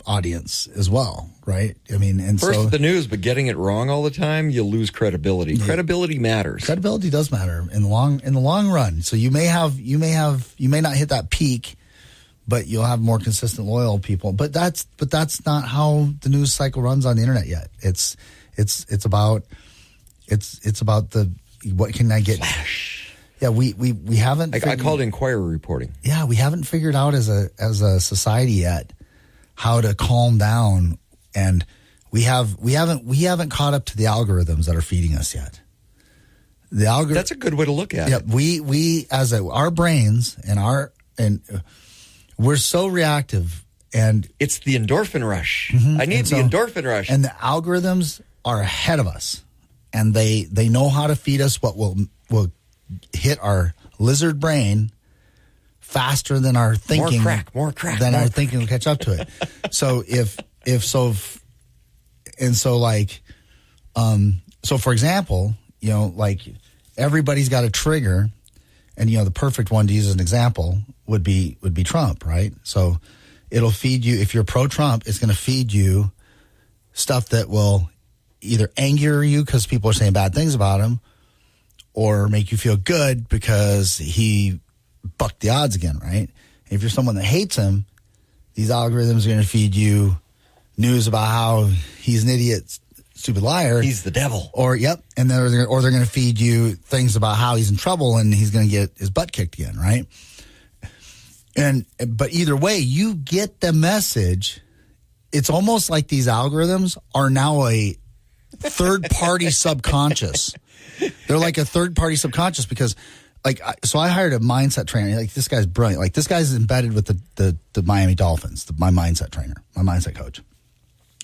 audience as well, right? I mean, and first with the news, but getting it wrong all the time, you lose credibility. Yeah. Credibility matters. Credibility does matter in the long run. So you may not hit that peak, but you'll have more consistent, loyal people. But that's not how the news cycle runs on the internet yet. It's about the what can I get? Flash. Yeah, we haven't. I called inquiry reporting. Yeah, we haven't figured out as a society yet how to calm down, and we haven't caught up to the algorithms that are feeding us yet. That's a good way to look at it. We our brains and we're so reactive, and it's the endorphin rush. Mm-hmm. I need the endorphin rush, and the algorithms are ahead of us, and they know how to feed us what will hit our lizard brain faster than our thinking. More crack. Our thinking will catch up to it. So so for example, everybody's got a trigger, And the perfect one to use as an example would be Trump, right? So it'll feed you, if you're pro-Trump, it's going to feed you stuff that will either anger you because people are saying bad things about him, or make you feel good because he bucked the odds again, right? If you're someone that hates him, these algorithms are going to feed you news about how he's an idiot, stupid liar. He's the devil. Or they're going to feed you things about how he's in trouble and he's going to get his butt kicked again, right? But either way, you get the message. It's almost like these algorithms are now a third-party subconscious. They're like a third-party subconscious because, so I hired a mindset trainer. Like, this guy's brilliant. Like, this guy's embedded with the Miami Dolphins, my mindset trainer, my mindset coach.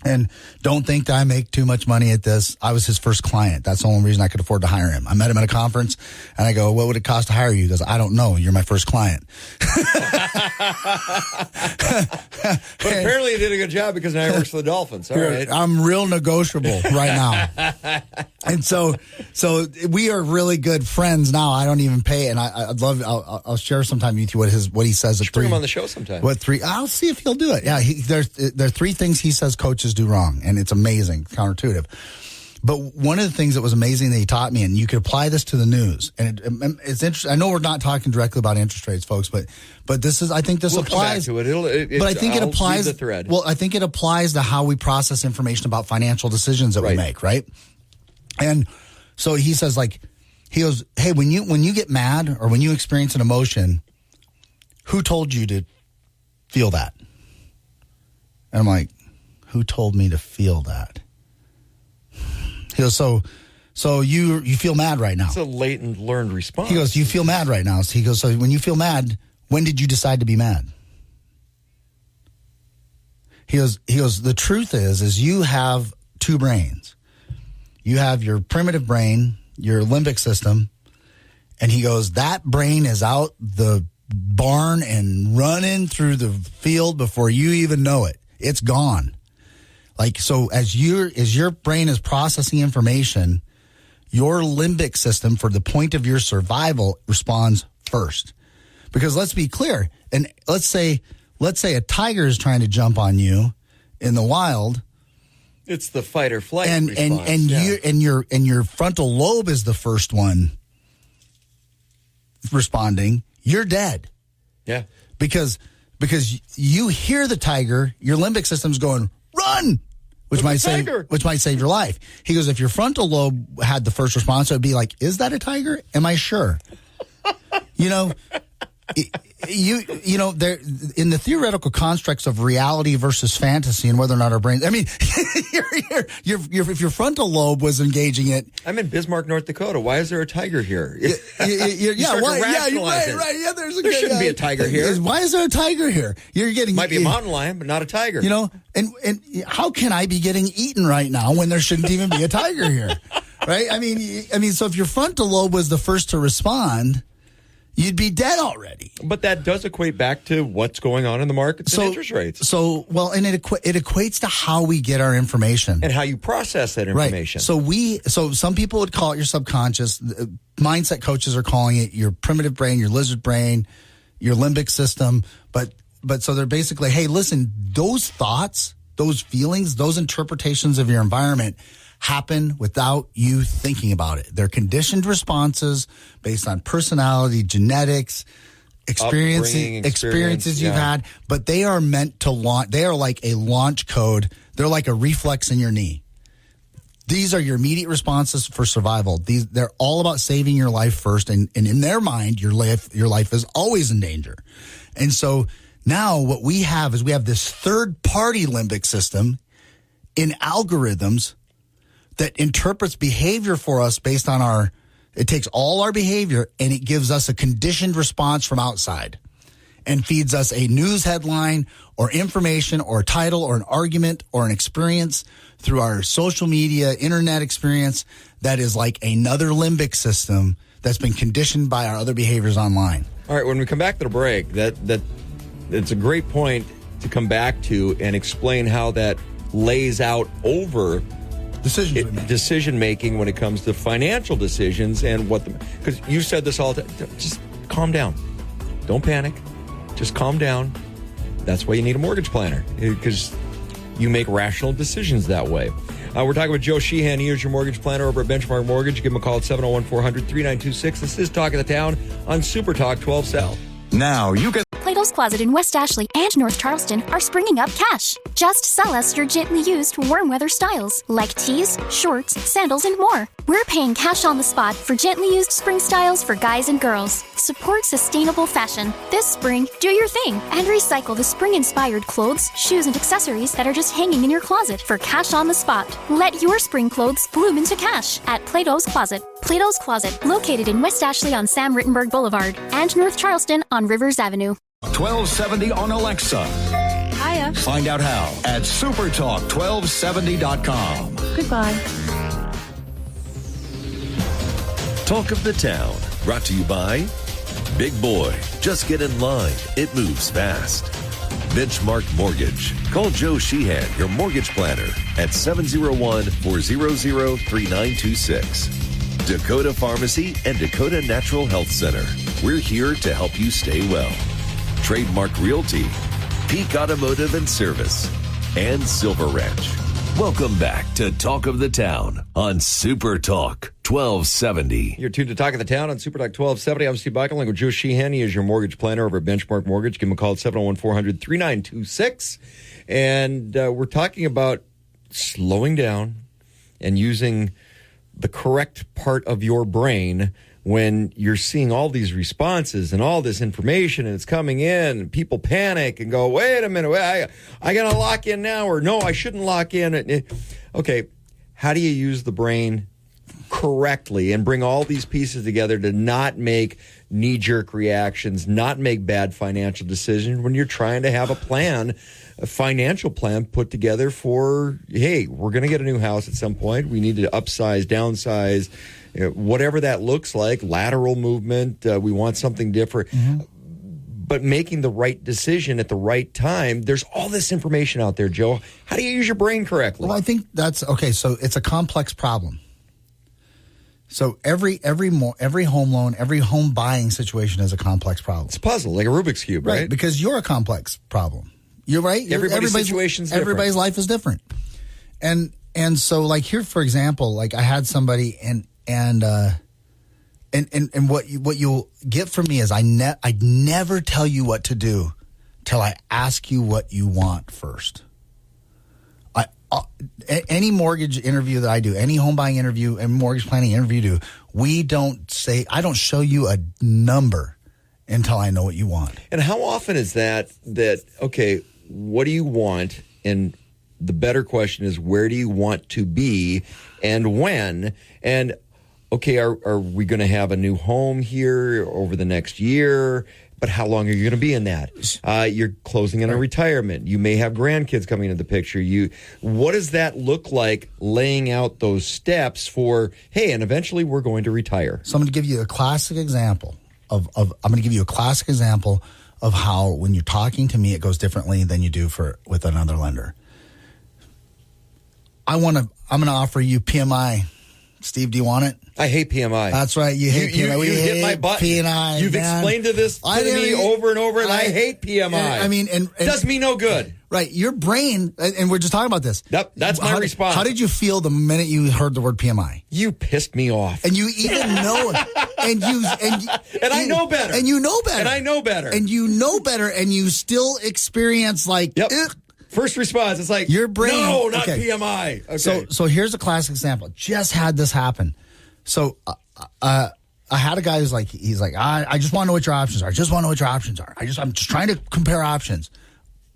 And don't think that I make too much money at this. I was his first client. That's the only reason I could afford to hire him. I met him at a conference, and I go, what would it cost to hire you? He goes, I don't know. You're my first client. But apparently you did a good job because now he works for the Dolphins. All right. I'm real negotiable right now. And so we are really good friends now. I don't even pay. And I'd love, I'll share sometime with you what he says. Bring him on the show sometime. I'll see if he'll do it. Yeah. There are 3 things he says coaches do wrong, and it's amazing, counterintuitive. But one of the things that was amazing that he taught me, and you could apply this to the news, and it's interesting. I know we're not talking directly about interest rates, folks, but this is, I think this applies. Come back to it. But I think it applies. The thread. Well, I think it applies to how we process information about financial decisions that we make, right? And so he says, he goes, hey, when you get mad or when you experience an emotion, who told you to feel that? And I'm like, who told me to feel that? He goes, so you feel mad right now. It's a latent learned response. He goes, you feel mad right now. So he goes, so when you feel mad, when did you decide to be mad? He goes, the truth is you have 2 brains. You have your primitive brain, your limbic system, and he goes, that brain is out the barn and running through the field before you even know it. It's gone. So as your brain is processing information, your limbic system, for the point of your survival, responds first. Because let's be clear, and let's say a tiger is trying to jump on you in the wild. It's the fight or flight response. And your frontal lobe is the first one responding. You're dead. Yeah. Because you hear the tiger, your limbic system's going, run, which might save your life. He goes, if your frontal lobe had the first response, it would be like, is that a tiger? Am I sure? There in the theoretical constructs of reality versus fantasy and whether or not our brains. I mean, if your frontal lobe was engaging it. I'm in Bismarck, North Dakota. Why is there a tiger here? Right. Yeah, there shouldn't be a tiger here. Why is there a tiger here? Might be a mountain lion, but not a tiger. And how can I be getting eaten right now when there shouldn't even be a tiger here? Right? I mean, so if your frontal lobe was the first to respond, you'd be dead already. But that does equate back to what's going on in the markets and interest rates. And it equates to how we get our information. And how you process that information. Right. So some people would call it your subconscious. Mindset coaches are calling it your primitive brain, your lizard brain, your limbic system. But so they're basically, hey, listen, those thoughts, those feelings, those interpretations of your environment happen without you thinking about it. They're conditioned responses based on personality, genetics, experiences you've had, but they are meant to launch. They are like a launch code. They're like a reflex in your knee. These are your immediate responses for survival. They're all about saving your life first, and in their mind, your life is always in danger. And so now what we have is this third-party limbic system in algorithms that interprets behavior for us based on it takes all our behavior and it gives us a conditioned response from outside and feeds us a news headline or information or a title or an argument or an experience through our social media, internet experience that is like another limbic system that's been conditioned by our other behaviors online. All right, when we come back to the break, that it's a great point to come back to and explain how that lays out over decision making when it comes to financial decisions and because you said this all the time. Just calm down. Don't panic. Just calm down. That's why you need a mortgage planner, because you make rational decisions that way. We're talking with Joe Sheehan. He is your mortgage planner over at Benchmark Mortgage. Give him a call at 701-400-3926. This is Talk of the Town on Super Talk 1270. Now you can. Plato's Closet in West Ashley and North Charleston are springing up cash. Just sell us your gently used warm weather styles like tees, shorts, sandals, and more. We're paying cash on the spot for gently used spring styles for guys and girls. Support sustainable fashion. This spring, do your thing and recycle the spring-inspired clothes, shoes, and accessories that are just hanging in your closet for cash on the spot. Let your spring clothes bloom into cash at Plato's Closet. Plato's Closet, located in West Ashley on Sam Rittenberg Boulevard and North Charleston on Rivers Avenue. 1270 on Alexa. Hiya. Find out how at supertalk1270.com. Goodbye. Talk of the Town, brought to you by Big Boy. Just get in line. It moves fast. Benchmark Mortgage. Call Joe Sheehan, your mortgage planner, at 701-400-3926. Dakota Pharmacy and Dakota Natural Health Center. We're here to help you stay well. Trademark Realty, Peak Automotive and Service, and Silver Ranch. Welcome back to Talk of the Town on Super Talk 1270. You're tuned to Talk of the Town on Super Talk 1270. I'm Steve Buckling with Joe Sheehan. He is your mortgage planner over at Benchmark Mortgage. Give him a call at 701-400-3926. And we're talking about slowing down and using the correct part of your brain when you're seeing all these responses and all this information and it's coming in and people panic and go, wait a minute, I got to lock in now, or no, I shouldn't lock in. Okay, how do you use the brain correctly and bring all these pieces together to not make knee-jerk reactions, not make bad financial decisions when you're trying to have a plan, a financial plan put together for, hey, we're going to get a new house at some point. We need to upsize, downsize, whatever that looks like, lateral movement. We want something different. Mm-hmm. But making the right decision at the right time. There's all this information out there, Joe. How do you use your brain correctly? Well, I think that's okay. So it's a complex problem. So every home loan, every home buying situation is a complex problem. It's a puzzle, like a Rubik's Cube, right? Because you're a complex problem. You're right. Everybody's situation's different. Everybody's life is different. And so, like here, for example, like I had somebody and what you'll get from me is I'd never tell you what to do till I ask you what you want first. Any mortgage interview that I do, any home buying interview and mortgage planning interview I don't show you a number until I know what you want. And how often is that okay, what do you want? And the better question is, where do you want to be and when? And okay, are we going to have a new home here over the next year? But how long are you going to be in that? You're closing in on retirement. You may have grandkids coming into the picture. What does that look like, laying out those steps for, hey, and eventually we're going to retire? So I'm going to give you a classic example of how when you're talking to me, it goes differently than you do with another lender. I'm going to offer you PMI. Steve, do you want it? I hate PMI. That's right. You hate PMI. You hit my button. PMI, You've explained to me over and over, and I hate PMI. I mean, and it does me no good. Right. Your brain, and we're just talking about this. Yep, that's my response. How did you feel the minute you heard the word PMI? You pissed me off. And you even know it. And I know better. And you know better. And I know better. And you know better, and you still experience like... Yep. First response, it's like, your brain. No, not PMI. Okay. So here's a classic example. Just had this happen. So I had a guy he's like, I just want to know what your options are. I just want to know what your options are. I'm just trying to compare options.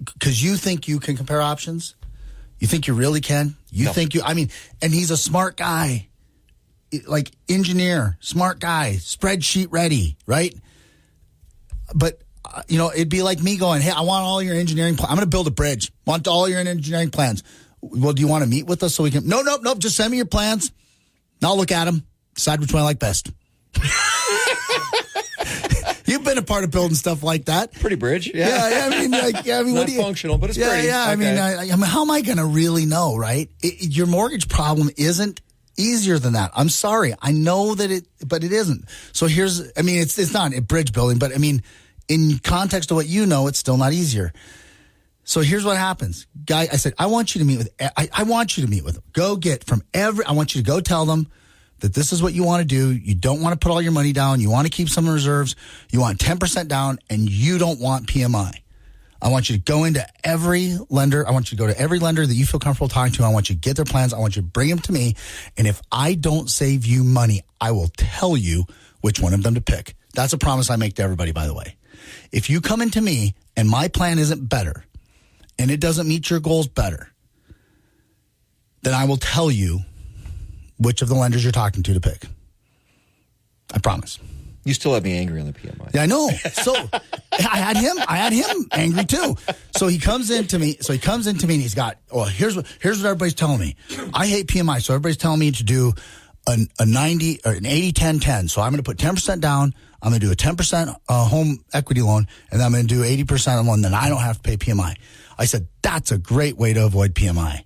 Because you think you can compare options? You think you really can? And he's a smart guy. Like engineer, smart guy, spreadsheet ready, right? But it'd be like me going, hey, I want all your engineering plans. I'm going to build a bridge. Want all your engineering plans. Well, do you want to meet with us so we can? No. Just send me your plans. I'll look at them. Decide which one I like best. You've been a part of building stuff like that. Pretty bridge. Yeah. I mean, not functional, but it's pretty. Yeah. Okay. I mean, how am I going to really know, right? Your mortgage problem isn't easier than that. I'm sorry. I know that but it isn't. So it's not a bridge building, but I mean, in context of what you know, it's still not easier. So here's what happens. Guy, I said, I want you to meet with them. I want you to go tell them that this is what you want to do. You don't want to put all your money down. You want to keep some reserves. You want 10% down, and you don't want PMI. I want you to go into every lender. I want you to go to every lender that you feel comfortable talking to. I want you to get their plans. I want you to bring them to me. And if I don't save you money, I will tell you which one of them to pick. That's a promise I make to everybody, by the way. If you come into me and my plan isn't better and it doesn't meet your goals better, then I will tell you which of the lenders you're talking to pick. I promise. You still have me angry on the PMI. Yeah, I know. So I had him angry too. So he comes into me. And he's got. Well, here's what everybody's telling me. I hate PMI. So everybody's telling me to do a 90 or an 80-10-10. So I'm going to put 10% down. I'm going to do a 10% home equity loan, and then I'm going to do 80% loan. Then I don't have to pay PMI. I said that's a great way to avoid PMI.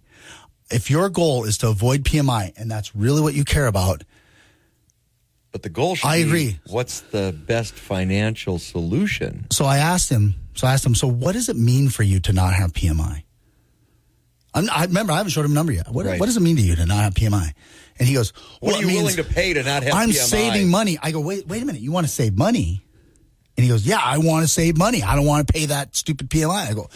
If your goal is to avoid PMI, and that's really what you care about. But the goal should I be, agree. What's the best financial solution? So I asked him, so what does it mean for you to not have PMI? I remember, I haven't showed him a number yet. What does it mean to you to not have PMI? And he goes, what are you willing to pay to not have PMI? I'm saving money. I go, wait a minute. You want to save money? And he goes, yeah, I want to save money. I don't want to pay that stupid PMI.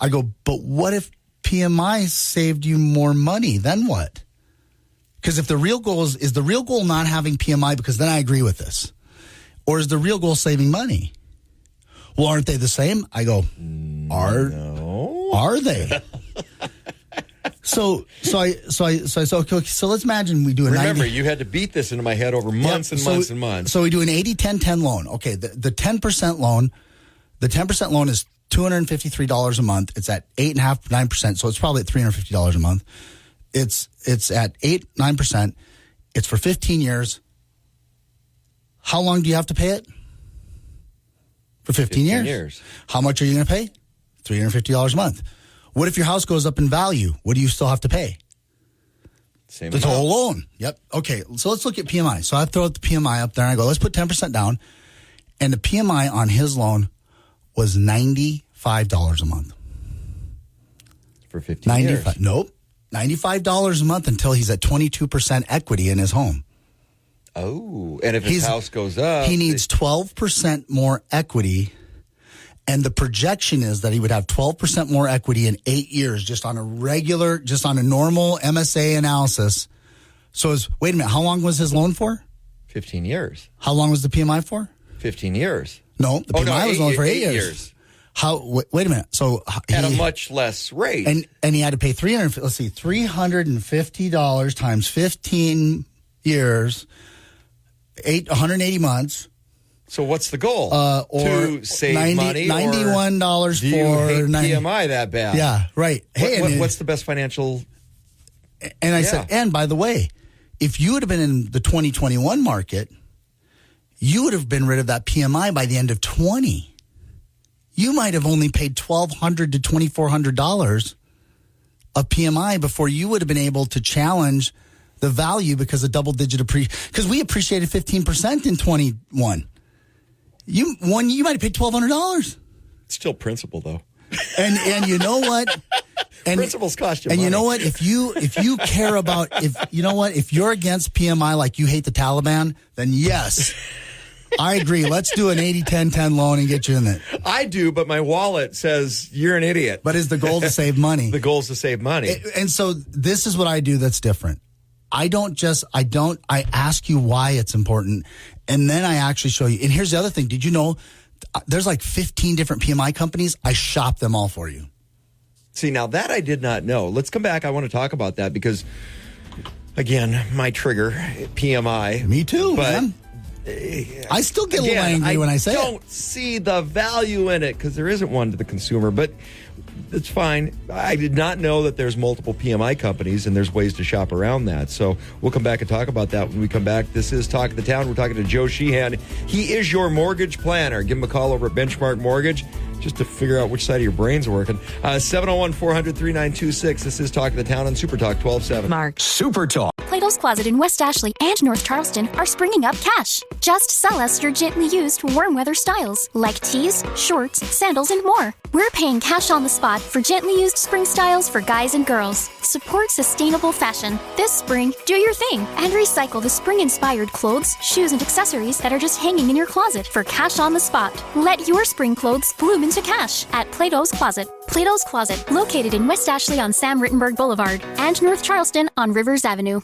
I go, but what if PMI saved you more money? Then what? Because if the real goal is the real goal not having PMI, because then I agree with this. Or is the real goal saving money? Well, aren't they the same? I go, are they? So I said, okay, so let's imagine we do a 90. Remember, you had to beat this into my head over months and months and months. So we do an 80-10-10 loan. Okay, the 10% loan, is $253 a month. It's at 8.5%, 9%, so it's probably at $350 a month. It's at 8-9%. It's for 15 years. How long do you have to pay it? For 15 years. How much are you going to pay? $350 a month. What if your house goes up in value? What do you still have to pay? Same the whole loan. Yep. Okay, so let's look at PMI. So I throw the PMI up there and I go, let's put 10% down. And the PMI on his loan was $95 a month. For 15 years? Nope. $95 a month until he's at 22% equity in his home. Oh, and if his house goes up, he needs 12% more equity, and the projection is that he would have 12% more equity in 8 years, just on a normal MSA analysis. So wait a minute, how long was his loan for? 15 years. How long was the PMI for? 15 years. No, the PMI was only for 8 years. Wait a minute. So at a much less rate, and he had to pay $350 times 15 years, 180 months. So what's the goal? To save money? $91 do you hate PMI that bad? Yeah, right. What's the best financial? And I said, and by the way, if you would have been in the 2021 market, you would have been rid of that PMI by the end of 20. You might have only paid $1,200 to $2,400 of PMI before you would have been able to challenge the value because of double-digit because we appreciated 15% in 21. You might have paid $1,200. Still principal though, and you know what? And principals cost you and money. You know what? If you care about if you're against PMI like you hate the Taliban, then yes. I agree. Let's do an 80-10-10 loan and get you in it. I do, but my wallet says you're an idiot. But is the goal to save money? The goal is to save money. And so this is what I do that's different. I ask you why it's important, and then I actually show you. And here's the other thing. Did you know there's like 15 different PMI companies? I shop them all for you. See, now that I did not know. Let's come back. I want to talk about that because, again, my trigger, PMI. Me too, but man. I still get a little angry when I say it. I don't see the value in it because there isn't one to the consumer, but it's fine. I did not know that there's multiple PMI companies and there's ways to shop around that. So we'll come back and talk about that when we come back. This is Talk of the Town. We're talking to Joe Sheehan. He is your mortgage planner. Give him a call over at Benchmark Mortgage just to figure out which side of your brain's working. 701-400-3926. This is Talk of the Town on Super Talk 1270. Super Talk. Plato's Plato's Closet in West Ashley and North Charleston are springing up cash. Just sell us your gently used warm weather styles like tees, shorts, sandals, and more. We're paying cash on the spot for gently used spring styles for guys and girls. Support sustainable fashion. This spring, do your thing and recycle the spring-inspired clothes, shoes, and accessories that are just hanging in your closet for cash on the spot. Let your spring clothes bloom into cash at Plato's Closet. Plato's Closet, located in West Ashley on Sam Rittenberg Boulevard and North Charleston on Rivers Avenue.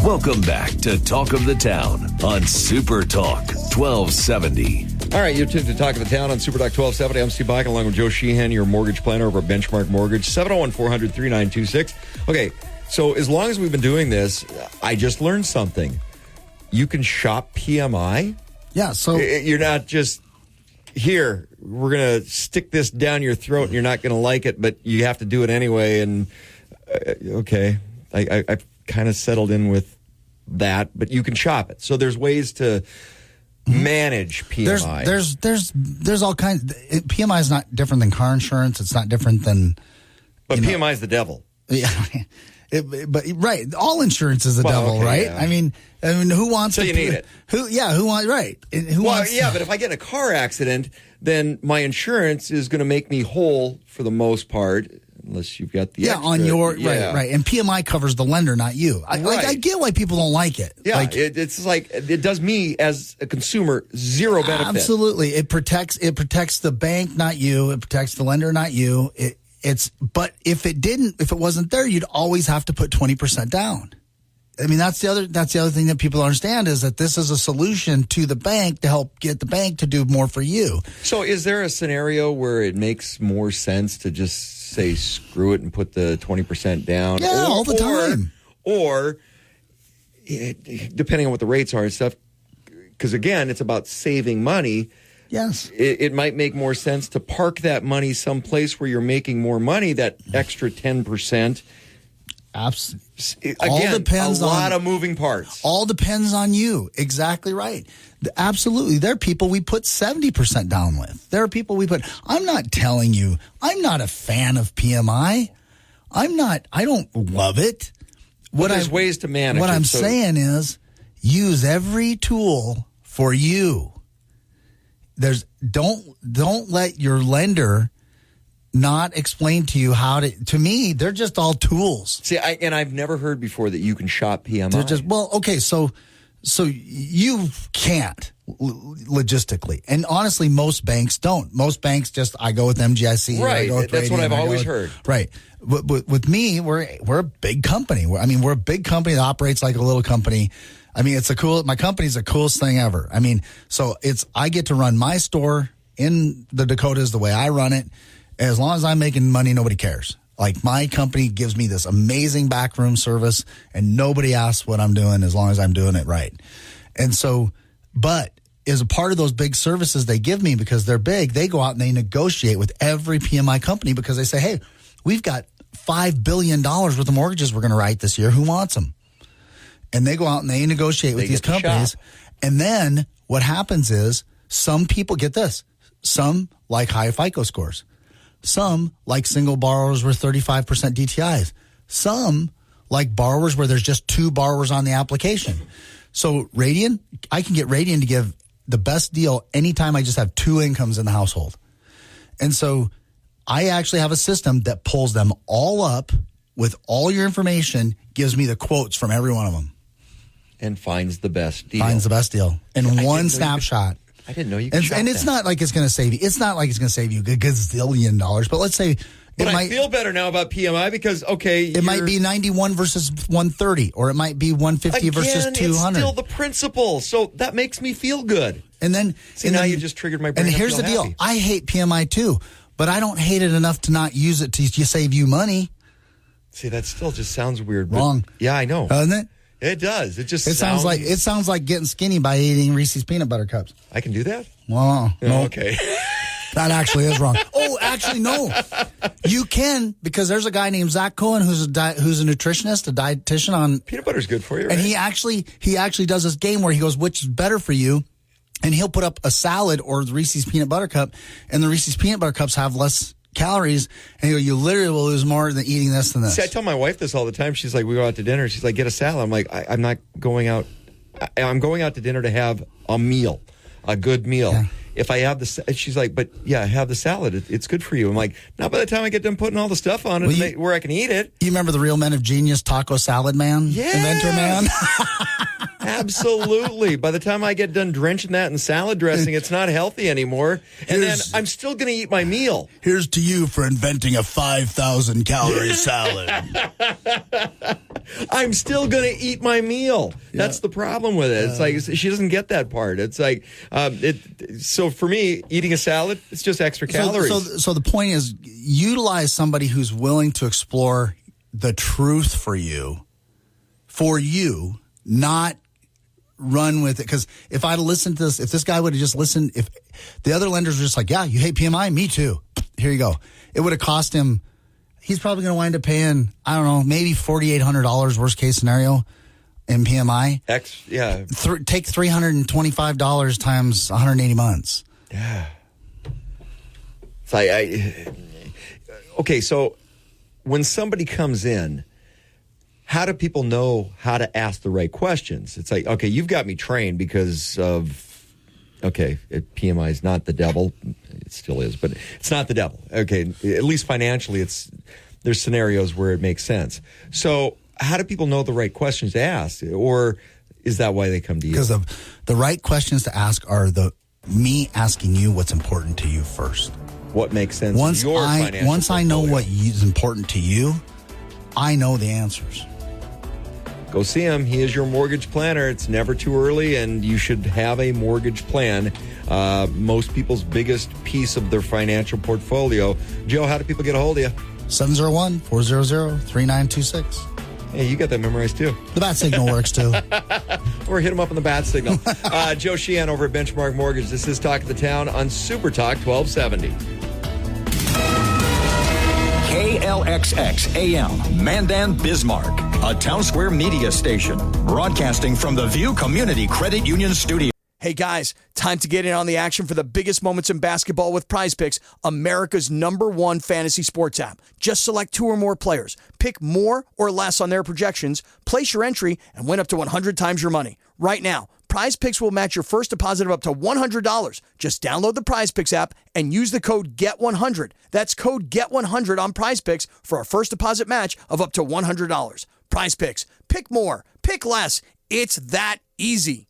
Welcome back to Talk of the Town on Super Talk 1270. All right, you're tuned to Talk of the Town on Super Talk 1270. I'm Steve Bike along with Joe Sheehan, your mortgage planner over at Benchmark Mortgage, 701-400-3926. Okay, so as long as we've been doing this, I just learned something. You can shop PMI. Yeah, so You're not just, here, we're going to stick this down your throat and you're not going to like it, but you have to do it anyway. And, okay, I've kind of settled in with that, but you can shop it. So there's ways to manage PMI. There's all kinds. PMI is not different than car insurance. It's not different than. But PMI is the devil. Yeah, but right, all insurance is the devil, okay, right? yeah. I mean, who wants? So you need it. Who wants? Right? Who wants? Yeah, but if I get in a car accident, then my insurance is going to make me whole for the most part. Unless you've got the extra. On your right, and PMI covers the lender, not you. I get why people don't like it. Yeah, like, it's like it does me as a consumer zero benefit. Absolutely, it protects the bank, not you. It protects the lender, not you. But if it wasn't there, you'd always have to put 20% down. I mean, that's the other thing that people understand is that this is a solution to the bank to help get the bank to do more for you. So, is there a scenario where it makes more sense to just say screw it and put the 20% down? Yeah, all the time. Or depending on what the rates are and stuff, because again, it's about saving money. Yes. It might make more sense to park that money someplace where you're making more money, that extra 10%. Again, all depends a lot of moving parts. All depends on you. Exactly right. Absolutely. There are people we put 70% down with. There are people we put. I'm not telling you, I'm not a fan of PMI. I don't love it. There's ways to manage what it. I'm saying is use every tool for you. Don't let your lender not explain to you how to me, they're just all tools. See, I've never heard before that you can shop PMI. They're just, okay, so you can't logistically. And honestly, most banks don't. Most banks I go with MGIC. Right. I go with That's Radian, what I've always heard. Right. With me, we're a big company. We're a big company that operates like a little company. I mean, my company's the coolest thing ever. I mean, so I get to run my store in the Dakotas the way I run it. As long as I'm making money, nobody cares. Like, my company gives me this amazing backroom service, and nobody asks what I'm doing as long as I'm doing it right. And so, but as a part of those big services they give me because they're big, they go out and they negotiate with every PMI company because they say, hey, we've got $5 billion worth of mortgages we're going to write this year. Who wants them? And they go out and they negotiate with these companies. And then what happens is some people, get this, some like high FICO scores. Some like single borrowers with 35% DTIs. Some like borrowers where there's just two borrowers on the application. So Radian, I can get Radian to give the best deal anytime I just have two incomes in the household. And so I actually have a system that pulls them all up with all your information, gives me the quotes from every one of them. And finds the best deal. In one snapshot. I didn't know you could shop and it's that. Not like it's going to save you. It's not like it's going to save you a gazillion dollars. But let's say I feel better now about PMI because, it might be 91 versus 130, or it might be 150 versus 200. It's still the principle. So that makes me feel good. And then, now you just triggered my brain. And here's the deal. Happy. I hate PMI too, but I don't hate it enough to not use it to save you money. See, that still just sounds weird. Wrong. Yeah, I know. Doesn't it? It does. It sounds like getting skinny by eating Reese's peanut butter cups. I can do that? Well, no. Okay. That actually is wrong. Oh, actually, no. You can, because there's a guy named Zach Cohen who's a nutritionist, a dietitian on peanut butter's good for you, right? And he actually does this game where he goes, which is better for you? and he'll put up a salad or the Reese's peanut butter cup, and the Reese's peanut butter cups have less calories, and you literally will lose more than eating this than this. See, I tell my wife this all the time. She's like, we go out to dinner. She's like, get a salad. I'm like, I'm not going out. I'm going out to dinner to have a meal, a good meal. Yeah. If I have she's like, but yeah, have the salad. It's good for you. I'm like, not by the time I get done putting all the stuff on it where I can eat it. You remember the Real Men of Genius Taco Salad Man? Yeah. Inventor Man? Absolutely. By the time I get done drenching that in salad dressing, it's not healthy anymore. And then I'm still going to eat my meal. Here's to you for inventing a 5,000 calorie salad. I'm still going to eat my meal. Yeah. That's the problem with it. It's like she doesn't get that part. It's like so for me, eating a salad, it's just extra calories. So the point is, utilize somebody who's willing to explore the truth for you, not run with it. Because if I'd listened to this, if this guy would have just listened, if the other lenders were just like, yeah, you hate PMI? Me too. Here you go. It would have cost him, he's probably going to wind up paying, I don't know, maybe $4,800 worst case scenario in PMI. Take $325 times 180 months. Yeah. It's like, okay, so when somebody comes in, how do people know how to ask the right questions? It's like, okay, you've got me trained because of, PMI is not the devil. It still is, but it's not the devil. Okay, at least financially, there's scenarios where it makes sense. So how do people know the right questions to ask? Or is that why they come to you? Because the right questions to ask are me asking you what's important to you first. What makes sense once in your financial Once I know what is important to you, I know the answers. Go see him. He is your mortgage planner. It's never too early, and you should have a mortgage plan. Most people's biggest piece of their financial portfolio. Joe, how do people get a hold of you? 701-400-3926. Hey, you got that memorized too. The bat signal works too. Or hit him up on the bat signal. Joe Sheehan over at Benchmark Mortgage. This is Talk of the Town on Super Talk 1270. KLXX AM, Mandan, Bismarck, a Town Square media station, broadcasting from the View Community Credit Union Studio. Hey guys, time to get in on the action for the biggest moments in basketball with Prize Picks, America's #1 fantasy sports app. Just select 2 or more players, pick more or less on their projections, place your entry, and win up to 100 times your money. Right now, Prize Picks will match your first deposit of up to $100. Just download the Prize Picks app and use the code GET100. That's code GET100 on Prize Picks for a first deposit match of up to $100. Prize Picks. Pick more. Pick less. It's that easy.